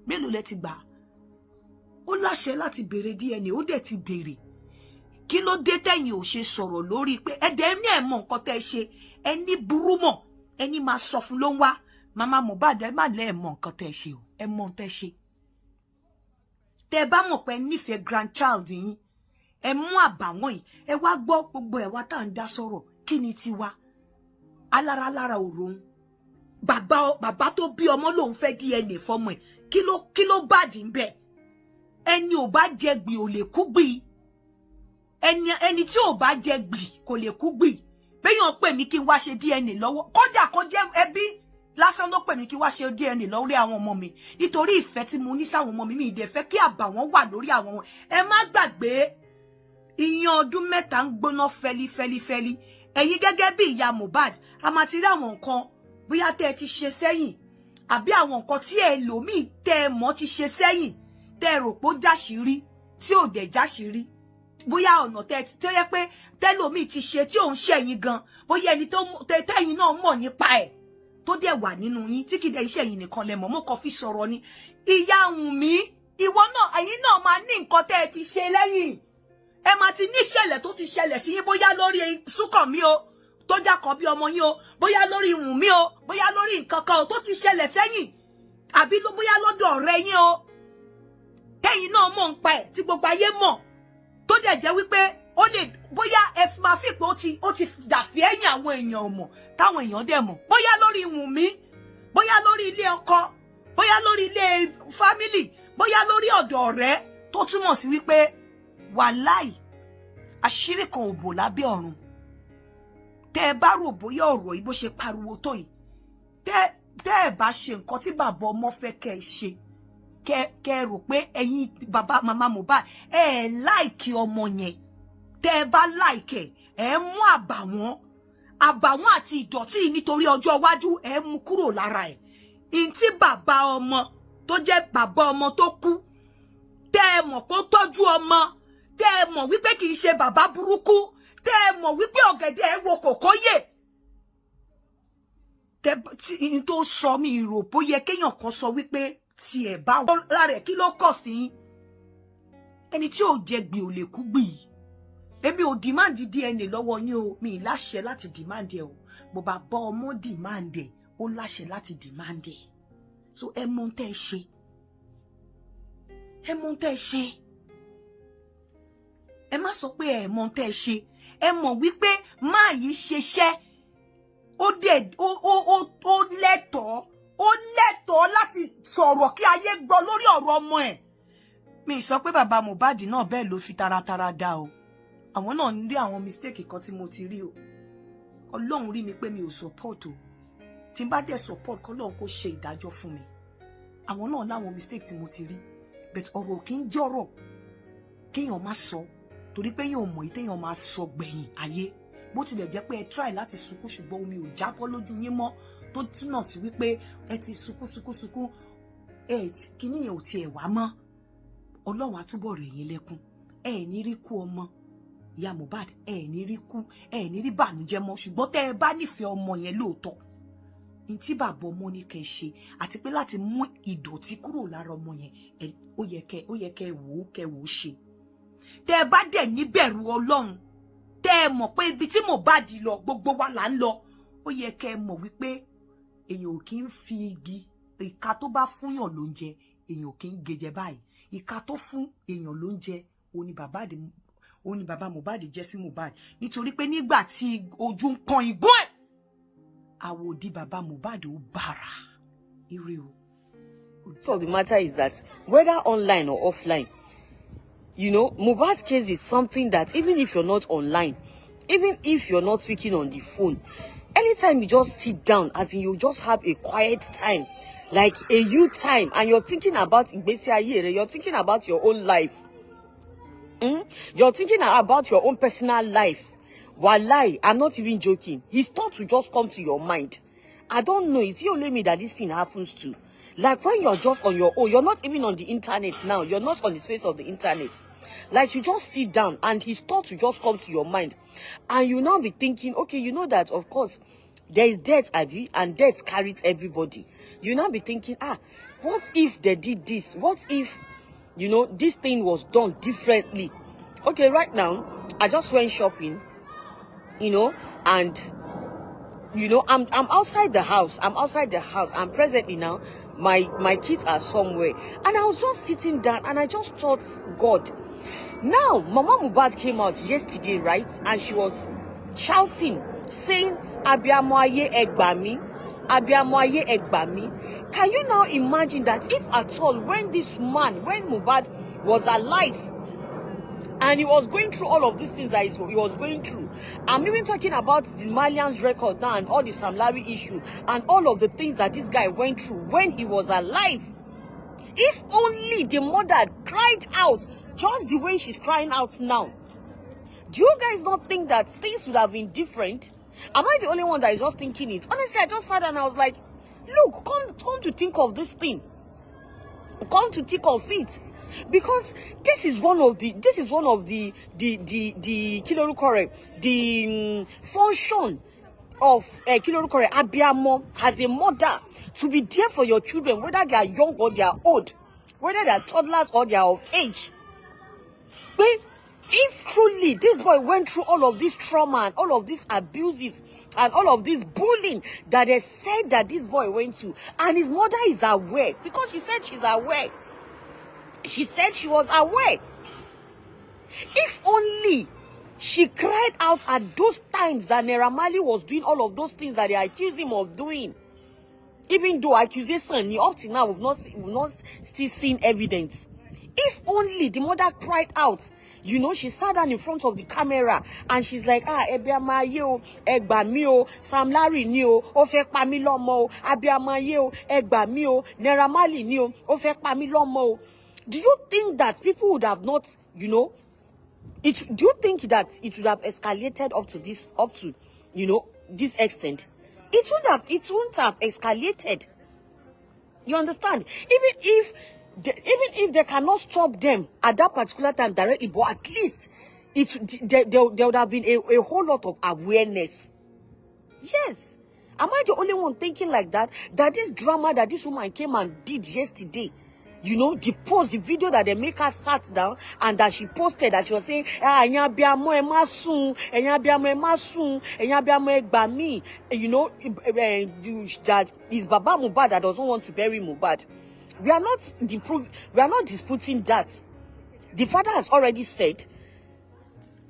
mélòó lẹ ti gbà. Ó láṣẹ láti béèrè DNA, ó dẹ̀ ti béèrè. Kí ló dé tẹ́yìn ò ṣe sọ̀rọ̀ lórí pé ẹ̀dẹ̀ ní ẹ̀ mọ̀ nǹkan tẹ́ ẹ ṣe, ẹni burú mọ̀ ẹni máa sọ fún ló ń wá. Màmá Mohbad ẹ má lẹ́ ẹ̀ mọ̀ nǹkan tẹ́ ẹ ṣe o, ẹ mọ̀ tẹ́ ẹ ṣe. Tẹ́ ẹ bá mọ̀ pé ẹ nífẹ̀ẹ́ grandchild yín, ẹ mú àbàwọ́n yìí, ẹ wá gbọ́ gbogbo ẹ̀ wá tá à ń dá sọ̀rọ̀. Kí ni tiwa? Alára lára òròun. Bàbá tó bí ọmọ lòun fẹ́ DNA fọmọ ẹ̀, kí ló bàdí ń bẹ̀? Ẹni ò bá jẹ gbì ò lè kú gbì. Ẹni tí ò bá jẹ gbì kò lè kú gbì. Béèyàn pè mí kí n wá ṣe DNA lọ́wọ́, kódà kó jẹ́ ẹbí lásán ló pè mí kí n wá ṣe DNA lórí àwọn ọmọ mi, nítorí ìfẹ́ tí mo ní sáwọn ọmọ mi, mi ìdẹ̀ fẹ́ kí àbàwọ́n wà lórí àwọn ọmọ. Ẹ má gbàgbé ìyẹn ọdún mẹ́ta ń gbóná fẹ́lifẹ́lifẹ́li. Ẹ̀yin gẹ́gẹ́ bí ìyá Mohbad, a máa ti rí àwọn nǹkan bóyá tẹ́ ẹ ti ṣe sẹ́yìn, àbí àwọn nǹkan tí ẹlòmíì tẹ́ ẹ mọ̀ ti ṣe sẹ́yìn, tẹ́ ẹ rò pé ó jáṣìírí tí ò dẹ̀ jáṣìírí. Bóyá ọ̀nà tẹ́ yẹ pé tẹ́lòmíì ti ṣe tí ò ń ṣẹ̀yìn gan, bóyá ẹni tó tẹ́yìn náà mọ̀ nípa ẹ̀ tó dẹ̀ wà nínú yín tí kì í dẹ̀ iṣẹ́ yìí nìkan lẹ mọ̀, mo kàn fi sọ̀rọ̀ ni. Ìyá Wùnmí, ìwọ náà ẹ̀yin náà máa ní nǹkan tẹ́ ẹ ti ṣe lẹ́yìn. Ẹ máa ti ní ìṣẹ̀lẹ̀ tó ti ṣẹlẹ̀ sí yín, bóyá lórí Súnkànmí o tó jákọ̀ bí ọmọ yín o, bóyá lórí Wùnmí o, bóyá lórí nǹkan kan tó ti ṣẹlẹ̀ sẹ́yìn, àbí bóyá lọ́dọ̀ ọ̀rẹ́ yín o tẹ́yìn náà mọ̀ ń pa ẹ̀ tí gbogbo ayé mọ̀, tó dẹ̀ jẹ́ wípé ó lè bóyá ẹ máa fi pé ó ti dàfí ẹ̀yìn àwọn èèyàn mọ̀ táwọn èèyàn dẹ̀ mọ̀, bóyá lórí Wùnmí, bóyá lórí ilé ọkọ, bóyá lórí ilé fámílì, bóyá lórí ọ̀dọ̀ ọ̀rẹ́, tó túmọ̀ sí wípé wàláì àṣírí kan ò bò lábẹ́ ọ̀run. Tẹ́ ẹ bá rò bóyá ọ̀rọ̀ yìí bó ṣe pariwo tó yìí, tẹ́ ẹ bá ṣe nǹkan tí bàbá ọmọ fẹ́ kẹ́ ẹ ṣe, kẹ́ ẹ rò pé ẹ̀yin bàbá màmá Mohbad ẹ láìkì ọmọ yẹn, tẹ́ ẹ bá láìkì ẹ mú àbàwọ́n àti ìdọ̀tí nítorí ọjọ́ iwájú ẹ mú kúrò lára ẹ̀. Ìntí bàbá ọmọ tó jẹ́ bàbá ọmọ tó kú, tẹ́ ẹ mọ̀ pé ó tọ́jú ọmọ, tẹ́ ẹ mọ̀ wípé kì í ṣe bàbá burúkú, tẹ́ ẹ mọ̀ wípé ọ̀gẹ̀dẹ̀ ẹ wo kòkó yè. Tí tó sọ mi rò bó yẹ kéèyàn kan sọ wípé tí ẹ bá wọ́n lára ẹ̀ kí ló kọ̀ sí yín. Ẹni tí ò jẹ gbì ò lè kú gbì. Èmi ò dìmáàndì DNA lọ́wọ́ yín o, mi ì láṣẹ láti dìmáàndì ẹ o. Mo bá bọ́ ọmọ dìmáàndì ẹ, ó láṣẹ láti dìmáàndì ẹ. So ẹ mọ̀ tẹ́ ẹ ṣe. Ẹ mọ̀ tẹ́ ẹ ṣe. Ẹ má sọ pé ẹ mọ̀ tẹ́ ẹ ṣe. ẹ mọ̀ wípé máa yìí ṣeṣẹ́ ó lẹ́tọ̀ọ́ láti sọ̀rọ̀ kí ayé gbọ́ lórí ọ̀rọ̀ ọmọ ẹ̀. Mi sọ pé bàbá Mohbad náà bẹ́ẹ̀ ló fi taratara dá o. Àwọn náà ń rí àwọn mistake kan tí mo ti rí o. Ọlọ́run rí mi pé mi ò support o. Tí n bá dẹ̀ support k'Ọlọ́run kó ṣe ìdájọ́ fún mi. Àwọn náà láwọn mistake tí mo ti rí. But ọ̀rọ̀ kì í jọ̀rọ̀ kéèyàn má sọ torí pé yóò mọ̀ téèyàn máa sọ gbẹ̀yìn ayé. Bó tilẹ̀ jẹ́ pé ẹ try láti sunkún ṣùgbọ́n omi ò jábọ́ lójú yín mọ́ tó túnà sí wípé ẹ ti sunkún kíní yẹn ò tiẹ̀ wá mọ́. Ọlọ́run á túbọ̀ rẹ̀ yín lẹ́kún. Ẹ ní rí kú ọmọ ìyá Mohbad, ẹ ní rí kú, ẹ ní rí bànújẹ́ mọ́ ṣùgbọ́n tẹ́ ẹ bá nífẹ̀ẹ́ ọmọ yẹn lóòótọ́ ní tí bàbá ọmọ ní kẹ́ ṣe àti pé láti mú ìdọ̀tí kúrò lára ọmọ yẹn ó yẹ kẹ́ wò ó ṣe. Tẹ́ ẹ bá dẹ̀ níbẹ̀rù Ọlọ́run tẹ́ ẹ mọ̀ pé ibi tí Mohbad lọ gbogbo wa là ń lọ ó yẹ kẹ́ ẹ mọ̀ wípé èèyàn ò kí ń fi igi ìka tó bá fúnyàn lóúnjẹ èèyàn ò kí ń gejẹ báyìí. Ìka tó fún èèyàn lóúnjẹ ó ní bàbá Mohbad jẹ́ sí Mohbad nítorí pé nígbà tí ojú ń kan igbó ẹ̀ àwòdì bàbá Mohbad ó bára ire o. So the matter is that whether online or offline, you know, Mohbad's case is something that even if you're not online, even if you're not speaking on the phone, anytime you just sit down, as in you just have a quiet time, like a you time, and you're thinking about you're thinking about your own life. You're thinking about your own personal life. Wallahi, I'm not even joking. His thoughts will just come to your mind. I don't know. It's only me that this thing happens to. Like when you're just on your own, you're not even on the internet now. You're not on the space of the internet. Like you just sit down and his thoughts will just come to your mind. And you now be thinking, okay, you know that of course there is death, Abby, and death carries everybody. You now be thinking, what if they did this? What if, you know, this thing was done differently? Okay, right now, I just went shopping, you know, and, you know, I'm outside the house. And presently now, my kids are somewhere. And I was just sitting down and I just thought, God. Now, Mama Mohbad came out yesterday, right? And she was shouting, saying, Abiyamo aye egbami. Abiyamo aye egbami. Can you now imagine that if at all, when Mohbad was alive, and he was going through all of these things that he was going through. I'm even talking about the Malian's record now and all the Sam Larry issue and all of the things that this guy went through when he was alive. If only the mother cried out just the way she's crying out now. Do you guys not think that things would have been different? Am I the only one that is just thinking it? Honestly, I just sat and I was like, look, come to think of this thing. Come to think of it. Because this is one of the function of Abiyamo as a mother, to be there for your children, whether they are young or they are old, whether they are toddlers or they are of age. But if truly this boy went through all of this trauma and all of these abuses and all of this bullying that they said that this boy went through, and his mother is aware, because she said she's aware. She said she was aware. If only she cried out at those times that Naira Marley was doing all of those things that they accused him of doing. Even though accusation, up till now, we've not still seen evidence. If only the mother cried out, you know, she sat down in front of the camera and she's like, Abiyamo yo, egbami o, Sam Larry ni o, ó fẹ́ pa mí lọ́mọ o, Abiyamo yo, egbami o, Naira Marley ni o, ó fẹ́ pa mí lọ́mọ o. Do you think that people would have not, you know, do you think that it would have escalated up to, you know, this extent? It wouldn't have escalated. You understand? Even if they cannot stop them at that particular time directly, but at least there would have been a whole lot of awareness. Yes. Am I the only one thinking like that? That this drama that this woman came and did yesterday, you know, the video that they make her sat down and that she posted, that she was saying, you know, that is Baba Mohbad that doesn't want to bury Mohbad. We are not disputing that. The father has already said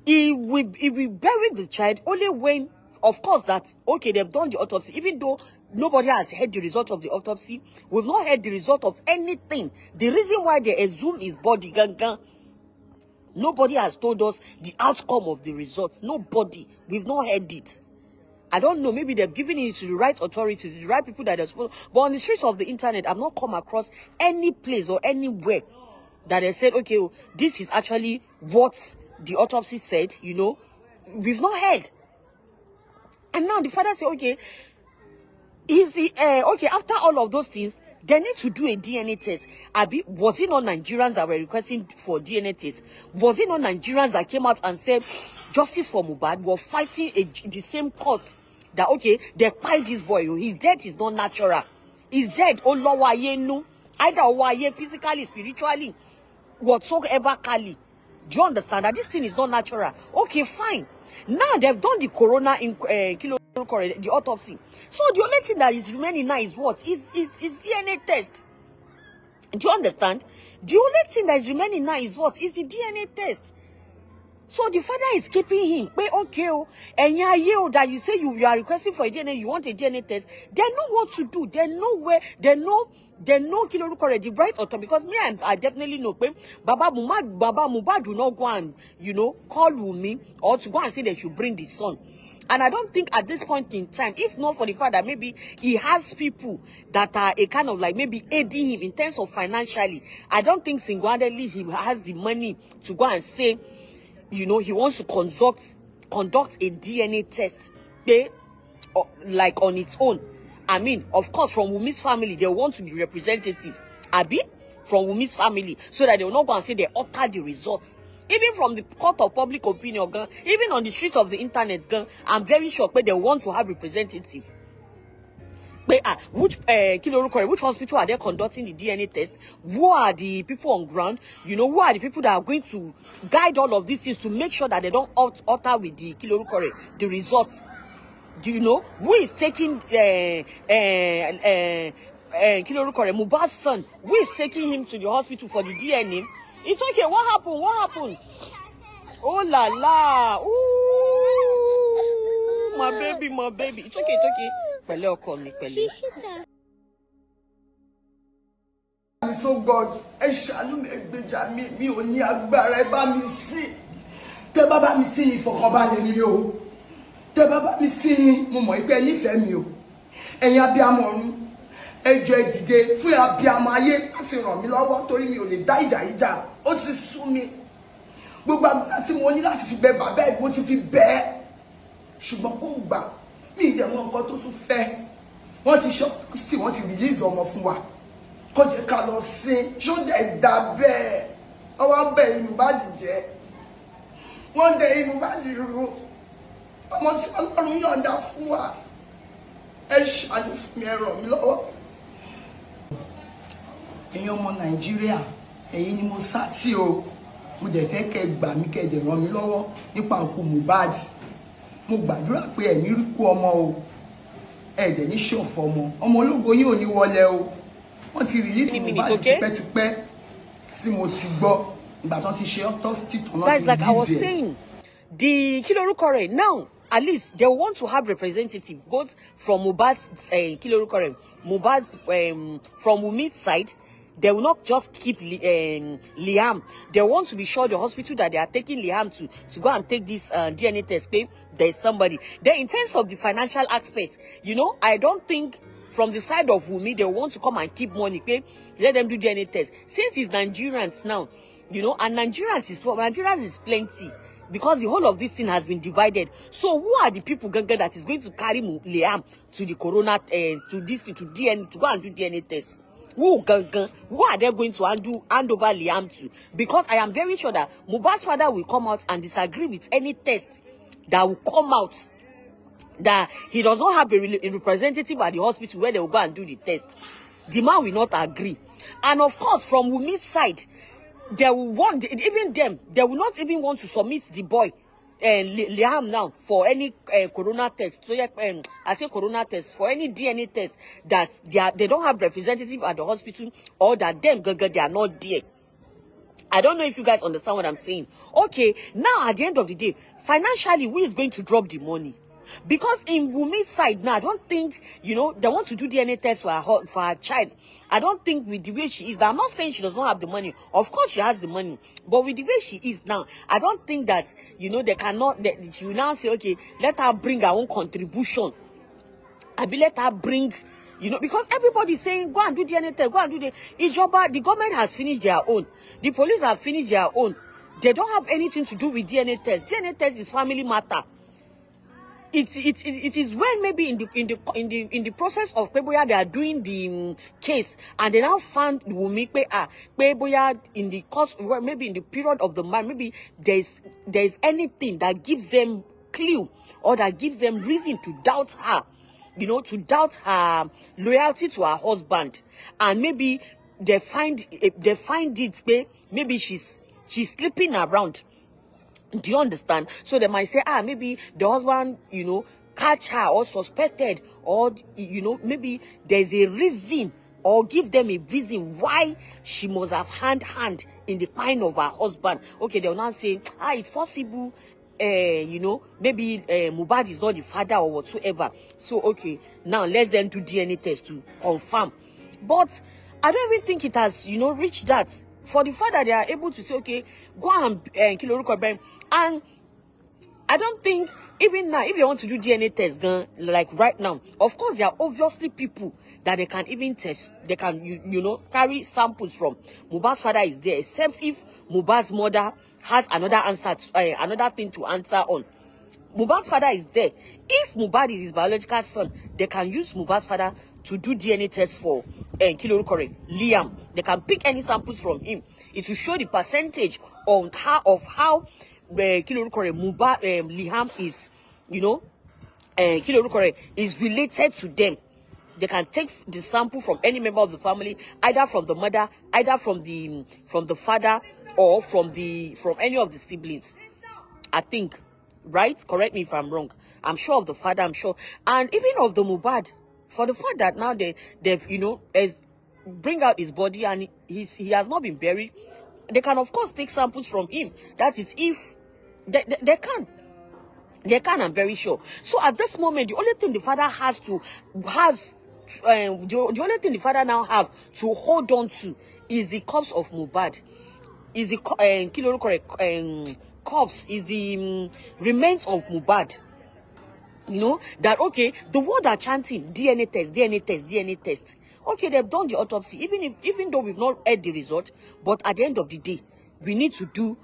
he will bury the child only when, of course, that, okay, they've done the autopsy, even though nobody has heard the result of the autopsy. We've not heard the result of anything. The reason why they exhume his body, nobody has told us the outcome of the results. Nobody. We've not heard it. I don't know. Maybe they've given it to the right authorities, to the right people that are supposed. But on the streets of the internet, I've not come across any place or anywhere that they said, okay, this is actually what the autopsy said. You know, we've not heard. And now the father said, okay, is he okay? After all of those things, they need to do a DNA test. Abi, was it not Nigerians that were requesting for DNA tests? Was it not Nigerians that came out and said justice for Mohbad, were fighting the same cause? That okay, they fight this boy. His death is not natural. He's dead. Oh Lord, no. Either physically, spiritually, whatsoever. Kali. Do you understand that this thing is not natural? Okay, fine. Now they've done the corona in the autopsy. So the only thing that is remaining now is what? Is DNA test. Do you understand? The only thing that is remaining now is what? Is the DNA test. So the father is keeping him. Okay, and that you say you are requesting for a DNA, you want a DNA test. They know what to do. They know where. They know the right author, because me and I definitely know Baba Mohbad do not go and call me or to go and say they should bring the son. And I don't think at this point in time, if not for the fact that maybe he has people that are a kind of like maybe aiding him in terms of financially, I don't think single-handedly he has the money to go and say, he wants to conduct a DNA test, like on its own. I mean, of course, from Wumi's family, they want to be representative. Abi, from Wumi's family, so that they will not go and say they alter the results. Even from the court of public opinion, even on the streets of the internet, I'm very sure they want to have representative. Which hospital are they conducting the DNA test? Who are the people on ground? Who are the people that are going to guide all of these things to make sure that they don't alter with the the results? Do you know who is taking Mohbad's son? Who is taking him to the hospital for the DNA? It's okay. What happened? What happened? Oh la la! Ooh, my baby, my baby. It's okay. It's okay. Pẹ̀lẹ́ ọkọ mi, pẹ̀lẹ́. So God, ẹ ṣàánú mi, ẹ gbèjà mi, mi ò ní agbára, ẹ bá mi sìn. Tẹ́ bá bá mi sìn, ìfọ̀kànbalẹ̀ mi o. Tẹ́ bá bá mi sìn, mo mọ̀ pé ẹ nífẹ̀ẹ́ mi o. Ẹ̀yin abiyamọ ọ̀run, ẹ jọ̀ọ́ ẹ dìde fún abiyamọ ayé láti ràn mí lọ́wọ́ torí mi ò lè dá ìjà. Ó ti sú mi. Gbogbo agbára tí mo ní láti fi bẹ̀ bàbá ẹ̀ mo ti fi bẹ̀ ẹ́. Ṣùgbọ́n kò gbà. Mi ìdẹ̀mọ̀ nǹkan tó tún fẹ́. Wọ́n ti ṣọ́ọ̀tì, wọ́n ti release ọmọ fún wa. Kó jẹ́ ká lọ sin, ṣó dẹ̀ dà bẹ́ẹ̀. Ọwọ́ bẹ̀ inú bá ti jẹ́. Wọ́n dẹ̀ inú bá ti ru. Ọmọ tí Ọlọ́run yọ̀ǹda fún wa. Ẹ ṣàánú fún mi, ẹ ràn mí lọ́wọ́. Ẹ̀yin ọmọ Nàìjíríà, ẹ̀yin ni mo sá tí o. Mo dẹ̀ fẹ́ kẹ́ gbà mí, kẹ́ dẹ̀ ràn mí lọ́wọ́ nípa òkú Mohbad. Mo gbàdúrà pé ẹ ní rí kú ọmọ o. Ẹ dẹ̀ ní ṣọ̀fọ̀ ọmọ. Ọmọ ológo yìí ò ní wọlé o. Wọ́n ti release Mohbad tipẹ́tipẹ́ tí mo ti gbọ́. Ìgbà tán ti ṣe autopsy tán náà ti like I was release ẹ̀. saying, the now, at least they want to have representative both from Mohbad's from Wumi's side. They will not just keep Liam. They want to be sure the hospital that they are taking Liam to go and take this DNA test, there is somebody. Then in terms of the financial aspect, I don't think from the side of Wumi, they want to come and keep money, let them do DNA test. Since it's Nigerians now, and Nigerians is plenty. Because the whole of this thing has been divided. So who are the people that is going to carry Liam to the corona to this to DNA to go and do DNA test? Who are they going to hand over Liam to? Because I am very sure that Mohbad'sfather will come out and disagree with any test that will come out that he does not have a representative at the hospital where they will go and do the test. The man will not agree. And of course, from Wumi's side, they will want, even them, they will not even want to submit the boy Liam now for any corona test. So I say corona test for any DNA test that they don't have representative at the hospital or that them they are not there. I don't know if you guys understand what I'm saying. Okay, now at the end of the day, financially, who is going to drop the money? Because in Wumi's side now, I don't think, you know, they want to do DNA test for her child. I don't think with the way she is, I'm not saying she does not have the money. Of course she has the money. But with the way she is now, I don't think that, you know, they cannot, she will now say, okay, let her bring her own contribution. I be let her bring, you know, because everybody's saying, go and do DNA test, go and do the Ijoba. The government has finished their own. The police have finished their own. They don't have anything to do with DNA test. DNA test is family matter. It is when maybe in the process of Peboya they are doing the case and they now found Wumi Peboya in the course, maybe in the period of the man, maybe there's anything that gives them clue or that gives them reason to doubt her, you know, to doubt her loyalty to her husband, and maybe they find it maybe she's sleeping around. Do you understand? So they might say, maybe the husband, you know, catch her or suspected, or, you know, maybe there's a reason, or give them a reason why she must have hand in the pine of her husband. Okay, they'll now say, it's possible, you know, maybe Mohbad is not the father or whatsoever. So, okay, now let them do DNA test to confirm. But I don't even think it has, you know, reached that. For the fact that they are able to say, okay, go and kill Oruko. And I don't think, even now, if they want to do DNA test, like right now, of course, there are obviously people that they can even test. They can, you know, carry samples from. Mohbad's father is there, except if Mohbad's mother has another answer, another thing to answer on. Mohbad's father is there. If Mohbad is his biological son, they can use Mohbad's father to do DNA test for Liam. They can pick any samples from him. It will show the percentage on how Liam is, you know, is related to them. They can take the sample from any member of the family, either from the mother, either from the father, or from any of the siblings. I think, right? Correct me if I'm wrong. I'm sure of the father, I'm sure, and even of the Mohbad. For the fact that now they've, you know, bring out his body and he has not been buried, they can of course take samples from him. That is if they can. They can, I'm very sure. So at this moment, the only thing the father the only thing the father now have to hold on to is the corpse of Mohbad. Is the corpse, is the remains of Mohbad. You know, that, okay, the world are chanting DNA test, DNA test, DNA test. Okay, they've done the autopsy, even though we've not heard the result, but at the end of the day, we need to do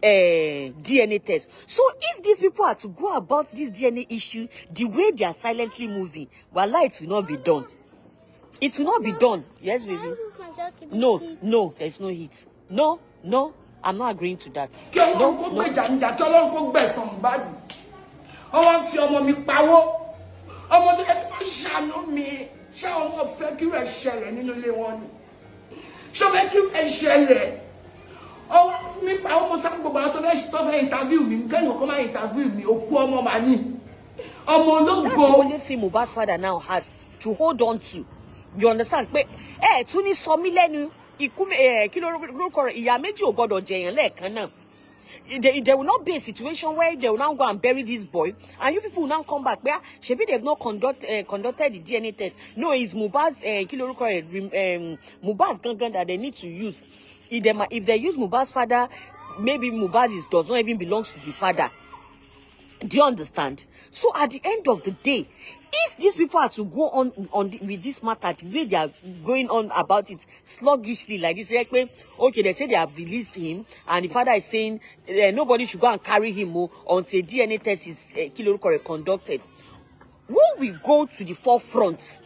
DNA test. So if these people are to go about this DNA issue the way they are silently moving, well, it will not be done. It will not be done. Yes, baby. No, there's no heat. No, I'm not agreeing to that. No. Ọmọ fi ọmọ mi pawó, ọmọ tó yẹ kí wọ́n ṣàánú mi, ṣé ọmọ fẹ́ kí rẹ̀ ṣẹlẹ̀ nínú ilé wọn ni, ṣé ó fẹ́ kí rẹ̀ ṣẹlẹ̀, ọmọ fún mi pawó, mo sá gbogbo àwọn tó fẹ́ interview mi, kẹ́yìn kó máa interview mi, òkú ọmọ màá ní, ọmọ ológo. That's the only thing Mohbad's father now has to hold on to. You understand? Pé tún ní sọ mí lẹ́nu, ikú kí ló rúkọ rẹ̀, ìyá méjì ò gbọdọ̀ jẹyàn lẹ́ẹ̀kan náà. There will not be a situation where they will now go and bury this boy, and you people will now come back. Where maybe they've not conducted the DNA test. No, it's Mohbad's Mohbad's gun that they need to use. If they use Mohbad's father, maybe Mohbad does not even belong to the father. Do you understand? So at the end of the day, if these people are to go on with this matter the way they are going on about it sluggishly like this, like, okay, they say they have released him, and the father is saying nobody should go and carry him until DNA test is conducted. Who will go to the forefront?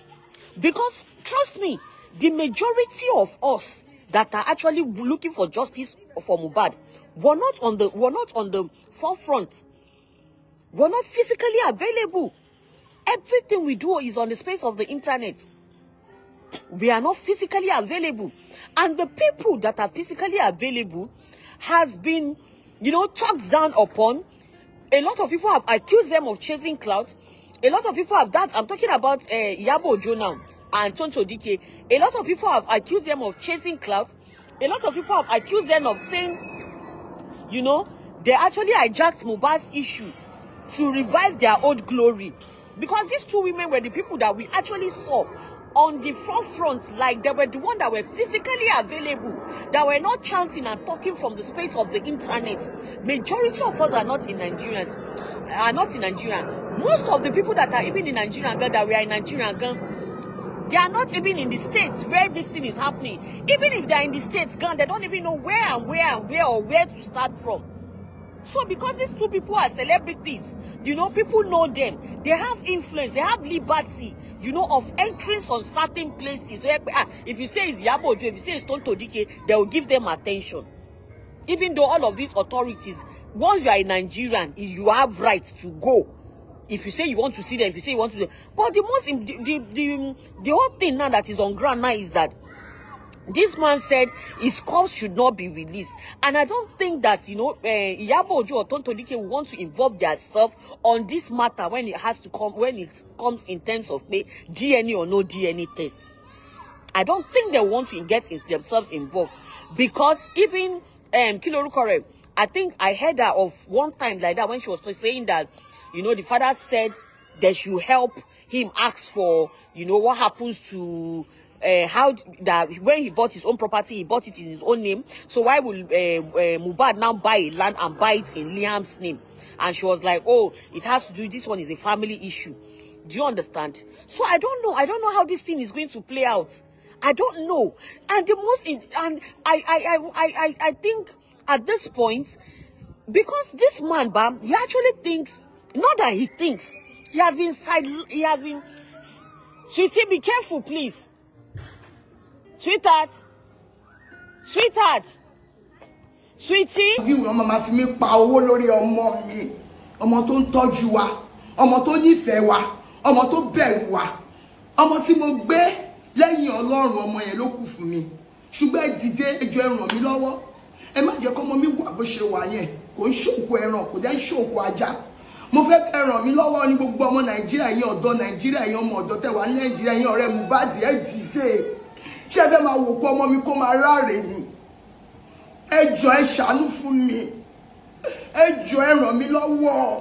Because trust me, the majority of us that are actually looking for justice for Mohbad were not on the forefront. We're not physically available. Everything we do is on the space of the internet. We are not physically available. And the people that are physically available has been, you know, talked down upon. A lot of people have accused them of chasing clouds. A lot of people have that. I'm talking about Yabo Ojo now and Tonto Dike. A lot of people have accused them of chasing clouds. a lot of people have accused them of saying, you know, they actually hijacked Mohbad's issue to revive their old glory. Because these two women were the people that we actually saw on the forefront, like they were the ones that were physically available, that were not chanting and talking from the space of the internet. Majority of us are not in Nigeria. Most of the people that are even in Nigeria, that we are in Nigeria, they are not even in the states where this thing is happening. Even if they are in the states, they don't even know where to start from. So because these two people are celebrities, you know, people know them. They have influence. They have liberty, you know, of entering on certain places. So if you say it's Yabo Ojo, if you say it's Tonto Dike, they will give them attention. Even though all of these authorities, once you are a Nigerian, you have right to go. If you say you want to see them, if you say you want to do, but the most the whole thing now that is on ground now is that this man said his corpse should not be released, and I don't think that, you know, Yabo Ojo or Tonto Dike will want to involve themselves on this matter when it has to come, when it comes in terms of DNA or no DNA test. I don't think they want to get themselves involved, because even Kilorukore, I think I heard her of one time like that when she was saying that, you know, the father said they should help him ask for, you know, what happens to how that when he bought his own property, he bought it in his own name. So why will Mohbad now buy a land and buy it in Liam's name? And she was like, oh, it has to do, this one is a family issue. Do you understand? So I don't know how this thing is going to play out. I don't know. And the most I think at this point, because this man, Bam, he actually thinks, not that he thinks, he has been Sweetie, be careful, please. Sweetheart, Sweetie. View ọmọ máa fi mí pa owó lórí ọmọ mi, ọmọ tó ń tọ́jú wa, ọmọ tó nífẹ̀ẹ́ wa, ọmọ tó bẹ̀rù wa, ọmọ tí mo gbé lẹ́yìn Ọlọ́run, ọmọ yẹn ló kù fún mi. Ṣùgbọ́n ẹ dìde, ẹ jọ̀ọ́ ẹ ràn mí lọ́wọ́. Ẹ má jẹ́ kó ọmọ mi wà bó ṣe wà yẹn, kò ń ṣòkò ẹran, kò dẹ̀ ń ṣòkò ajá. Mo fẹ́ kẹ́ ràn mí lọ́wọ́ ní gbogbo ọmọ Nàìjíríà yẹn, ọ̀dọ́ Nàìjíríà yẹn, ọmọ ọ̀dọ́ tẹ́ wà ní Nàìjíríà yẹn, ọ̀rẹ́ Mohbad, ẹ dìde. Ṣé ẹ fẹ́ máa wò pé ọmọ mi kó máa ráre ni? Ẹ jọ̀ọ́ ẹ ṣàánú fún mi. Ẹ jọ̀ọ́ ẹ ràn mí lọ́wọ́.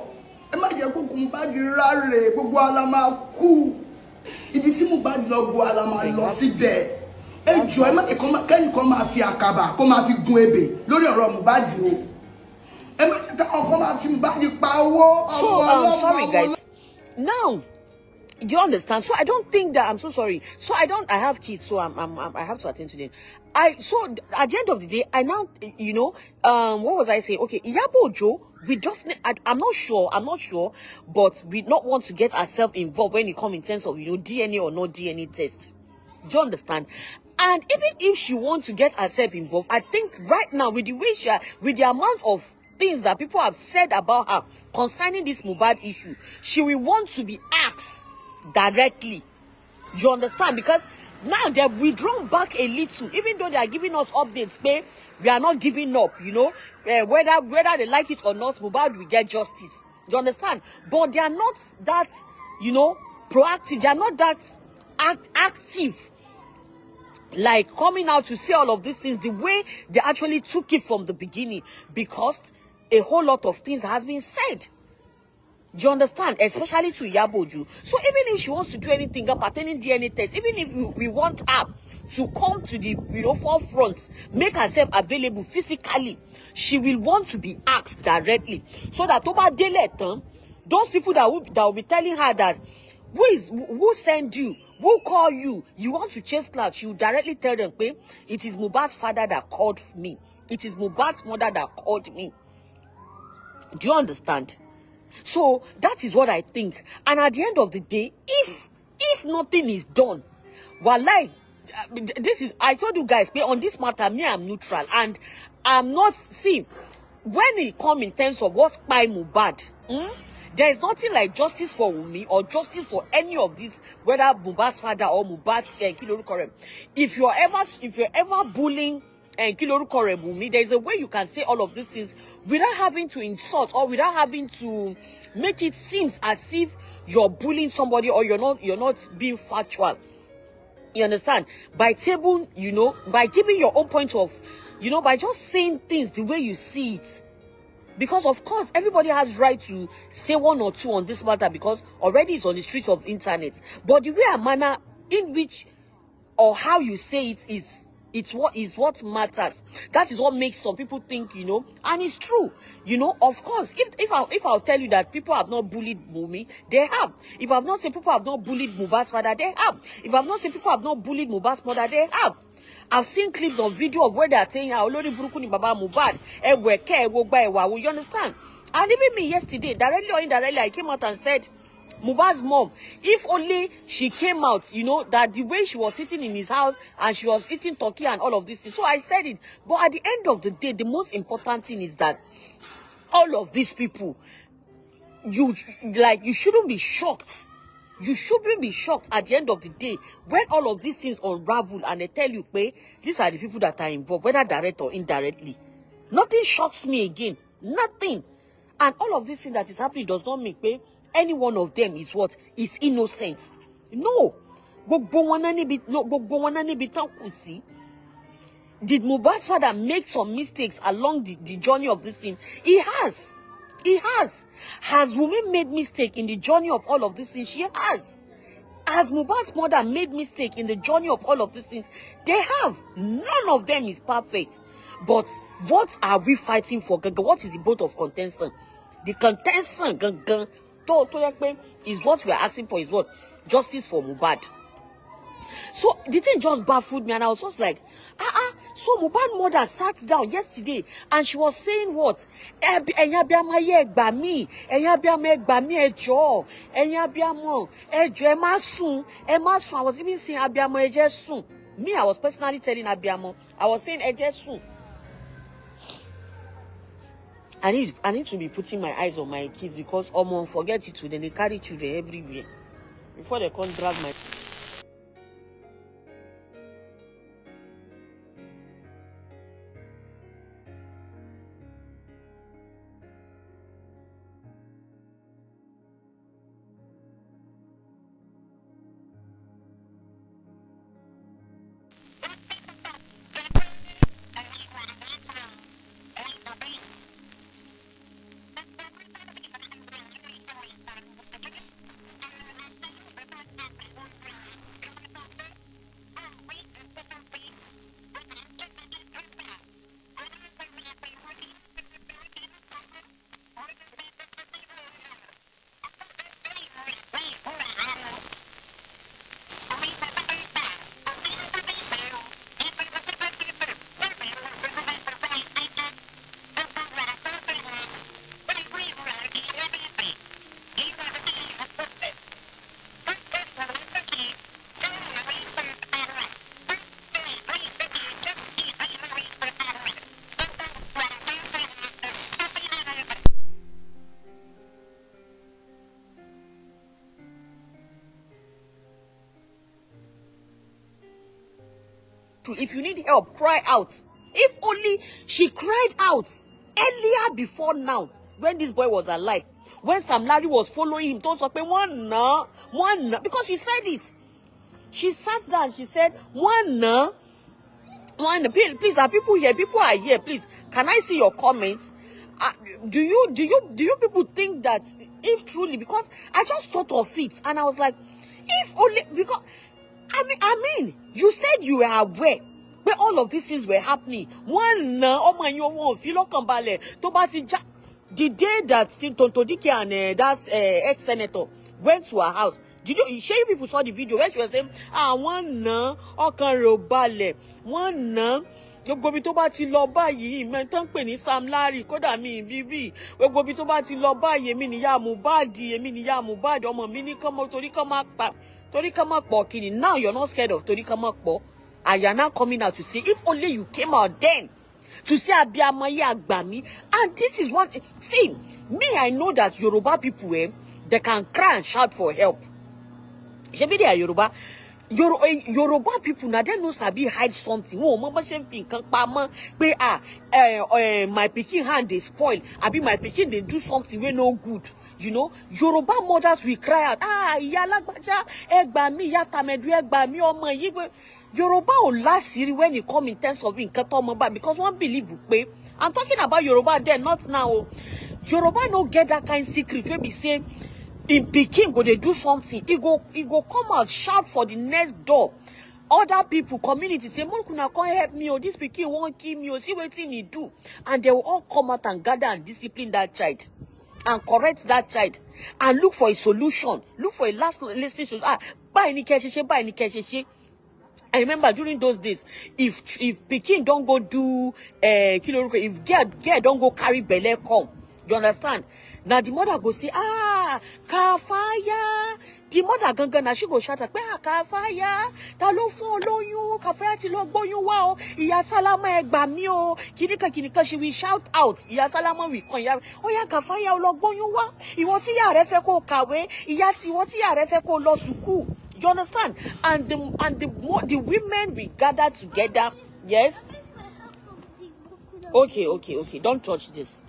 Ẹ má jẹ́ kó Mohbad ráre, gbogbo ala máa kú. Ibi tí Mohbad lọ, gbogbo ala máa lọ síbẹ̀. Ẹ jọ̀ọ́ ẹ má jẹ́ kẹ́nìkan máa fi àkàbà kó máa fi gun ebè lórí ọ̀rọ̀ Mohbad o. Ẹ má jẹ́ káwọn kan máa fi Mohbad pa owó. So sorry guys. Now, do you understand? So I don't think that, I'm so sorry. So I have kids, so I have to attend to them. So at the end of the day, I now, you know, what was I saying? Okay, Yabo Ojo, we definitely, I'm not sure, but we not want to get ourselves involved when it comes in terms of, you know, DNA or no DNA test. Do you understand? And even if she wants to get herself involved, I think right now with the way with the amount of things that people have said about her concerning this Mohbad issue, she will want to be asked directly. Do you understand? Because now they've withdrawn back a little, even though they are giving us updates, we are not giving up, you know, whether they like it or not, Mohbad will get justice. Do you understand? But they are not that, you know, proactive. They are not that active, like coming out to say all of these things the way they actually took it from the beginning, because a whole lot of things has been said. Do you understand? Especially to Yabo Ojo. So even if she wants to do anything pertaining DNA test, even if we want her to come to the, you know, forefront, make herself available physically, she will want to be asked directly, so that over daily time, those people that will be telling her that who sent you, who call you, you want to chase clout, she will directly tell them, it is Mohbad's father that called me, it is Mohbad's mother that called me. Do you understand? So that is what I think. And at the end of the day, if nothing is done, wallahi, this is, I told you guys, on this matter, me, I'm neutral, and I'm not, see, when it comes in terms of what's by Mohbad, there is nothing like justice for me or justice for any of this, whether Mohbad'sfather or Mohbad's Kilorukore. If you're ever bullying and Kilorukore Wunmi, there is a way you can say all of these things without having to insult or without having to make it seem as if you're bullying somebody or you're not being factual. You understand? By table, you know, by giving your own point of, you know, by just saying things the way you see it. Because of course, everybody has right to say one or two on this matter because already it's on the streets of internet. But the way and manner in which or how you say it is what matters. That is what makes some people think, you know, and it's true. You know, of course, if I'll tell you that people have not bullied Mumi, they have. If I've not said people have not bullied Mohbad'sfather, they have. If I've not said people have not bullied Mohbad's mother, they have. I've seen clips on video of where they are saying, "Olori buruku ni baba Mohbad, you understand?" And even me yesterday, directly or indirectly, I came out and said, Mohbad's mom, if only she came out, you know, that the way she was sitting in his house and she was eating turkey and all of this thing. So I said it. But at the end of the day, the most important thing is that all of these people, you shouldn't be shocked. You shouldn't be shocked at the end of the day when all of these things unravel and they tell you, hey, these are the people that are involved, whether direct or indirectly. Nothing shocks me again. Nothing. And all of this thing that is happening does not mean, hey, any one of them is what? Is innocent. No. Did Mohbad's father make some mistakes along the journey of this thing? He has. He has. Has women made mistake in the journey of all of these things? She has. Has Mohbad's mother made mistake in the journey of all of these things? They have. None of them is perfect. But what are we fighting for? What is the boat of contention? The contention is what we are asking for, is what? Justice for Mohbad. So the thing just baffled me and I was just like, so Mohbad's mother sat down yesterday and she was saying what? I was even saying me, I was personally telling Abiamo, I was saying ejesun. I need to be putting my eyes on my kids because forget it, then they carry children everywhere. Before they can't drag my... If you need help, cry out. If only she cried out earlier before now, when this boy was alive, when Sam Larry was following him, don't talk one, because she said it. She sat down, she said, one, please, are people here? People are here, please. Can I see your comments? Do you people think that if truly, because I just thought of it and I was like, if only, because I mean, you said you were aware where all of these things were happening. The day that Tonto Dike and that ex-senator went to her house, did you people saw the video where she was saying, gbogbo bí tó bá ti lọ báyìí men tán pè ní Sam Larry kódà mi bíbí gbogbo bí tó bá ti lọ báyìí èmi níyà Mohbad ọmọ mi ní kán mọ́ torí kán má pọ̀ kini. Now you're not scared of torí kán má pọ̀ and you're now coming out to say if only you came out then to say abiyamo ye àgbà mi. And this is one see me, I know that Yoruba people they can cry and shout for help. Shebi they are Yoruba. Yoruba people now they no sabi hide something. Oh, mama shemping kan pama pe my pikin hand they spoil. Abi my pikin they do something we no good. You know, Yoruba mothers will cry out, iya lagbaja, egba mi, ya tamedu, egba mi, omo yi. Yoruba will last year when it come in terms of being cut on because one believe we. I'm talking about Yoruba then, not now. Yoruba no get that kind of secret. When we say in Peking go they do something, it go come out shout for the next door. Other people, community say, Mokuna can't help me, or this Peking won't kill me, or see what he do. And they will all come out and gather and discipline that child. And correct that child. And look for a solution. Look for a last listening solution. Buy any cash. I remember during those days, if Peking don't go do if girl don't go carry belle come, you understand? Now the mother go say, Kafaya. The mother ganga she go shout at Kafaya. Ta lo fun oloyun, Kafaya ti lo gboyun wa o. Iya Salama egba mi o. Kinika she will shout out. Iya Salama will come. Oya Kafaya o lo gboyun wa. Ìwọ tí ìyá rẹ fẹ́ kó kàwé, ìyá tí ìwọ tí ìyá rẹ fẹ́ kó lọ school. You understand? And the women we gather together. Yes. Okay. Don't touch this.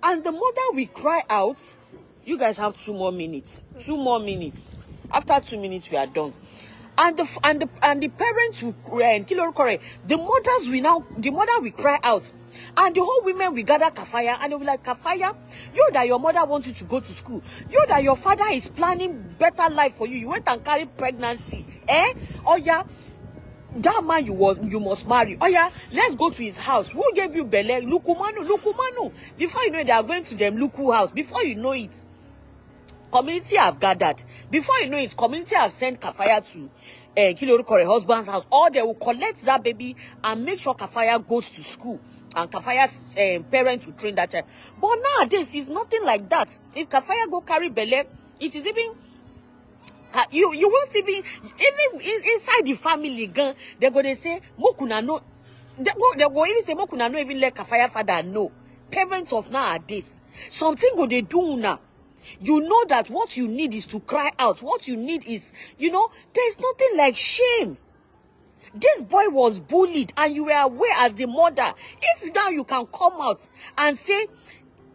And the mother will cry out. You guys have 2 more minutes. 2 more minutes. After 2 minutes, we are done. And the parents will the mother will cry out. And the whole women will gather Kafaya and they will like, Kafaya, you that your mother wants you to go to school. You that your father is planning better life for you. You went and carried pregnancy. Oh yeah. That man you must marry. Oh yeah, let's go to his house. Who gave you belle? Lukumanu. Before you know it, they are going to them Luku house. Before you know it, community have gathered. Before you know it, community have sent Kafaya to her husband's house. Or they will collect that baby and make sure Kafaya goes to school. And Kafaya's parents will train that child. But nowadays, it's nothing like that. If Kafaya go carry belle, it is even... you won't even inside the family gun, they're going to say, Mokuna no... They go even say, Mokuna no even let Kafaya father know. Parents of nowadays. Something go they do now. You know that what you need is to cry out. What you need is, there's nothing like shame. This boy was bullied and you were aware as the mother. If now you can come out and say,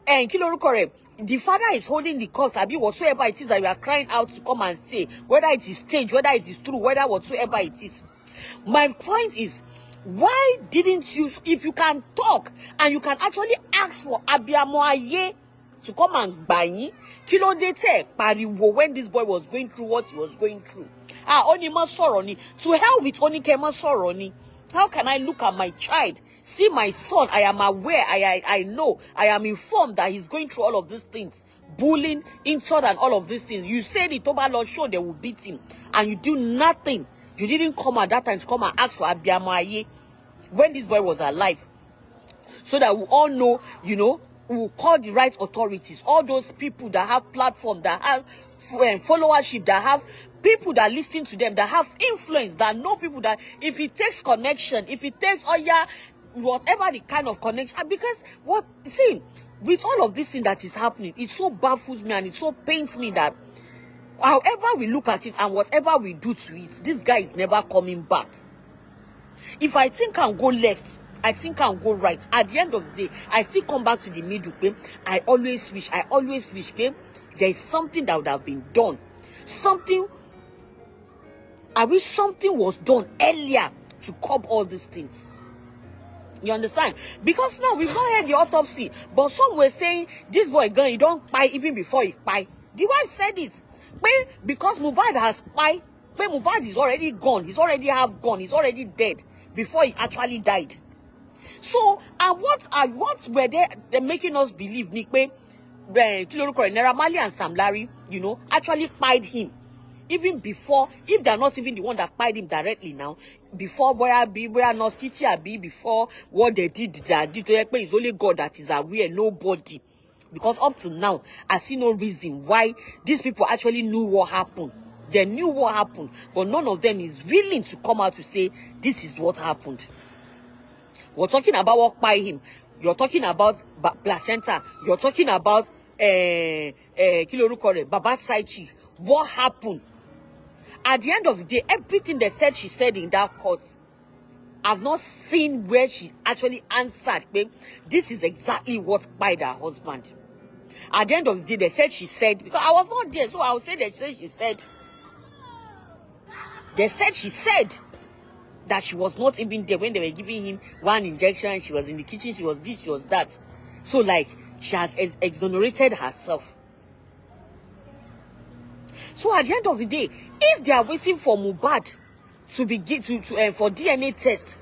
the father is holding the cause, whatsoever it is that you are crying out to come and say, whether it is stage, whether it is true, whether whatsoever it is. My point is, why didn't you, if you can talk and you can actually ask for Abiamoaye to come and buy kilo dete pariwo when this boy was going through what he was going through. Oni ma sọ̀rọ̀ ni. To hell with Oni ke ma sọ̀rọ̀ ni. How can I look at my child, see my son? I am aware, I know, I am informed that he's going through all of these things, bullying, insult, and all of these things. You said the Toba Law show they will beat him, and you do nothing. You didn't come at that time to come and ask for Abiamoaye when this boy was alive, so that we all know, we'll call the right authorities, all those people that have platform, that have followership, that have people that listen to them, that have influence, that know people, that if it takes connection, if it takes, whatever the kind of connection, because with all of this thing that is happening, it so baffles me and it so pains me that however we look at it and whatever we do to it, this guy is never coming back. If I think I'll go left, I think I'll go right. At the end of the day, I still come back to the middle. I always wish, there is something that would have been done. I wish something was done earlier to curb all these things. You understand? Because now we've not heard the autopsy, but some were saying this boy gun, he don't buy even before he buy. The wife said it. Because Mohbad has buy, Mohbad is already gone. He's already half gone. He's already dead before he actually died. So, and what were they making us believe? Naira Marley and Sam Larry, actually pied him. Even before, if they're not even the one that pied him directly now, before before what they did, it's only God that is aware, nobody. Because up to now, I see no reason why these people actually knew what happened. They knew what happened, but none of them is willing to come out to say, this is what happened. We're talking about what by him. You're talking about placenta. You're talking about Baba'd side chick. What happened? At the end of the day, everything they said she said in that court, I've not seen where she actually answered. This is exactly what killed her husband. At the end of the day, they said she said, because I was not there, so I would say they said she said. They said she said that she was not even there when they were giving him one injection. She was in the kitchen, she was this, she was that. So like, she has exonerated herself. So at the end of the day, if they are waiting for Mohbad to be for DNA test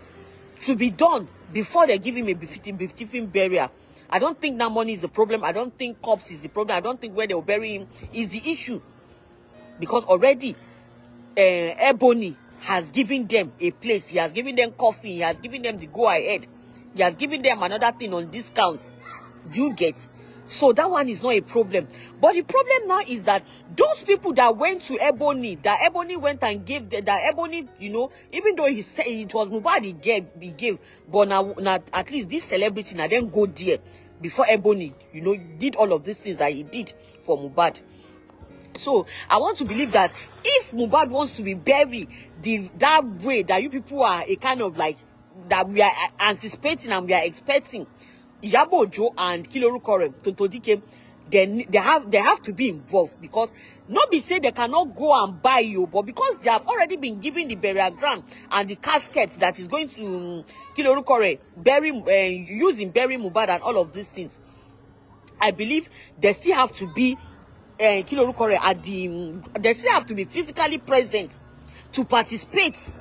to be done before they give him a befitting burial, I don't think that money is the problem. I don't think corpse is the problem. I don't think where they will bury him is the issue, because already Ebony has given them a place. He has given them coffee. He has given them the go ahead. He has given them another thing on discount. Do you get? So that one is not a problem. But the problem now is that those people that went to Ebony, that Ebony went and gave, that Ebony, you know, even though he said it was Mohbad he gave, but now at least this celebrity now then go there before Ebony, you know, did all of these things that he did for Mohbad. So I want to believe that if Mohbad wants to be buried that way that you people are a kind of like, that we are anticipating and we are expecting, Iyabo Ojo and Kilorukore Totodike, then they have to be involved, because not be say they cannot go and buy you, but because they have already been given the burial ground and the casket that is going to Kilorukore using bury Mohbad and all of these things, I believe they still have to be Kilorukore at they still have to be physically present to participate,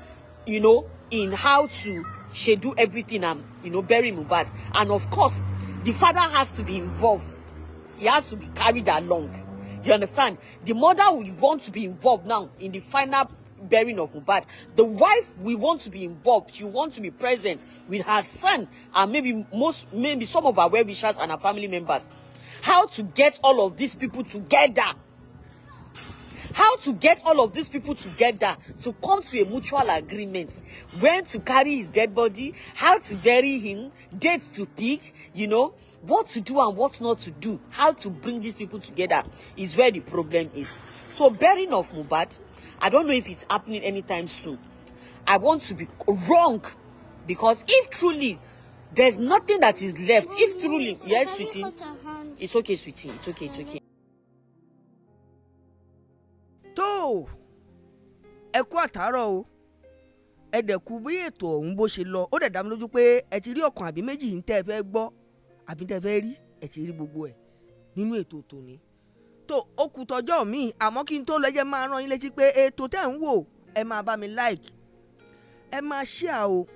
you know, in how to schedule everything and, you know, bury Mohbad. And of course, the father has to be involved. He has to be carried along. You understand? The mother will want to be involved now in the final burying of Mohbad. The wife will want to be involved. She wants to be present with her son and maybe some of her well-wishers and her family members. How to get all of these people together. How to get all of these people together to come to a mutual agreement. When to carry his dead body, how to bury him, dates to pick, you know, what to do and what not to do. How to bring these people together is where the problem is. So burying of Mohbad, I don't know if it's happening anytime soon. I want to be wrong, because if truly there's nothing that is left, if truly, yes, sweetie, it's okay, sweetie, it's okay, it's okay. tó ẹ kú àtàárọ̀ o, ẹ dẹ̀ kú bí ètò ọ̀hún bó ṣe lọ. Ó dẹ̀ dá mi lójú pé ẹ ti rí ọ̀kan àbí méjì ń tẹ́ ẹ fẹ́ gbọ́ àbí tẹ́ ẹ fẹ́ rí, ẹ ti rí gbogbo ẹ̀ nínú ètò tòní. Tó ó kù tọjọ́ mi, àmọ́ kí n tó lọ jẹ́ máa rán yín létí pé ètò tẹ́ ń wò, ẹ máa bá mi like, ẹ máa share o,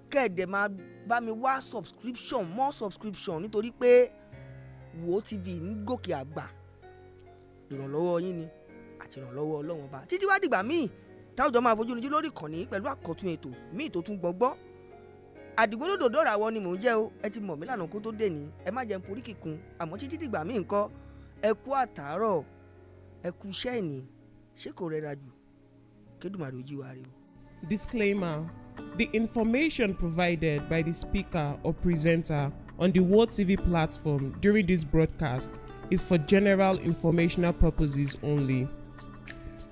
kẹ́ẹ̀dẹ̀ máa bá mi wá subscription, more subscription, nítorí pé Wo TV ń gòkè àgbà. Ìrànlọ́wọ́ yín ni àti ìrànlọ́wọ́ Ọlọ́run Ọba. Títí wá dìgbà míì táwùjọ máa fojú níjú lórí ìkànnì pẹ̀lú àkọ́tún ètò míì tó tún gbọ́gbọ́. Àdìgún lódòdó ràwọ̀ ni mò ń jẹ́ o, ẹ ti mọ̀ mí lánàá kó tó dé ní, ẹ má jẹ́ n porí kíkun, àmọ́ títí dìgbà míì ńkọ́, ẹ kú àtàárọ̀, ẹ kú iṣẹ́ ìní, ṣé kò rẹra jù, kédùmarè ó jí wa rí o. Disclaimer: the information provided by the speaker or presenter on the World TV platform during this broadcast is for general informational purposes only.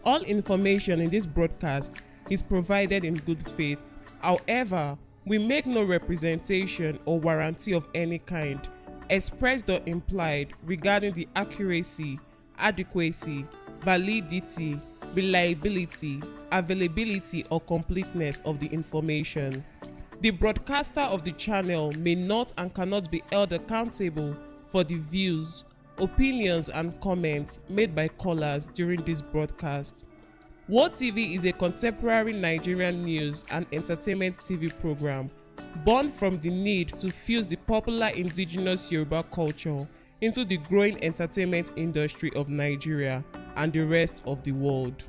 All information in this broadcast is provided in good faith. However, we make no representation or warranty of any kind, expressed or implied, regarding the accuracy, adequacy, validity, reliability, availability, or completeness of the information. The broadcaster of the channel may not and cannot be held accountable for the views, opinions, and comments made by callers during this broadcast. World TV is a contemporary Nigerian news and entertainment TV program born from the need to fuse the popular indigenous Yoruba culture into the growing entertainment industry of Nigeria and the rest of the world.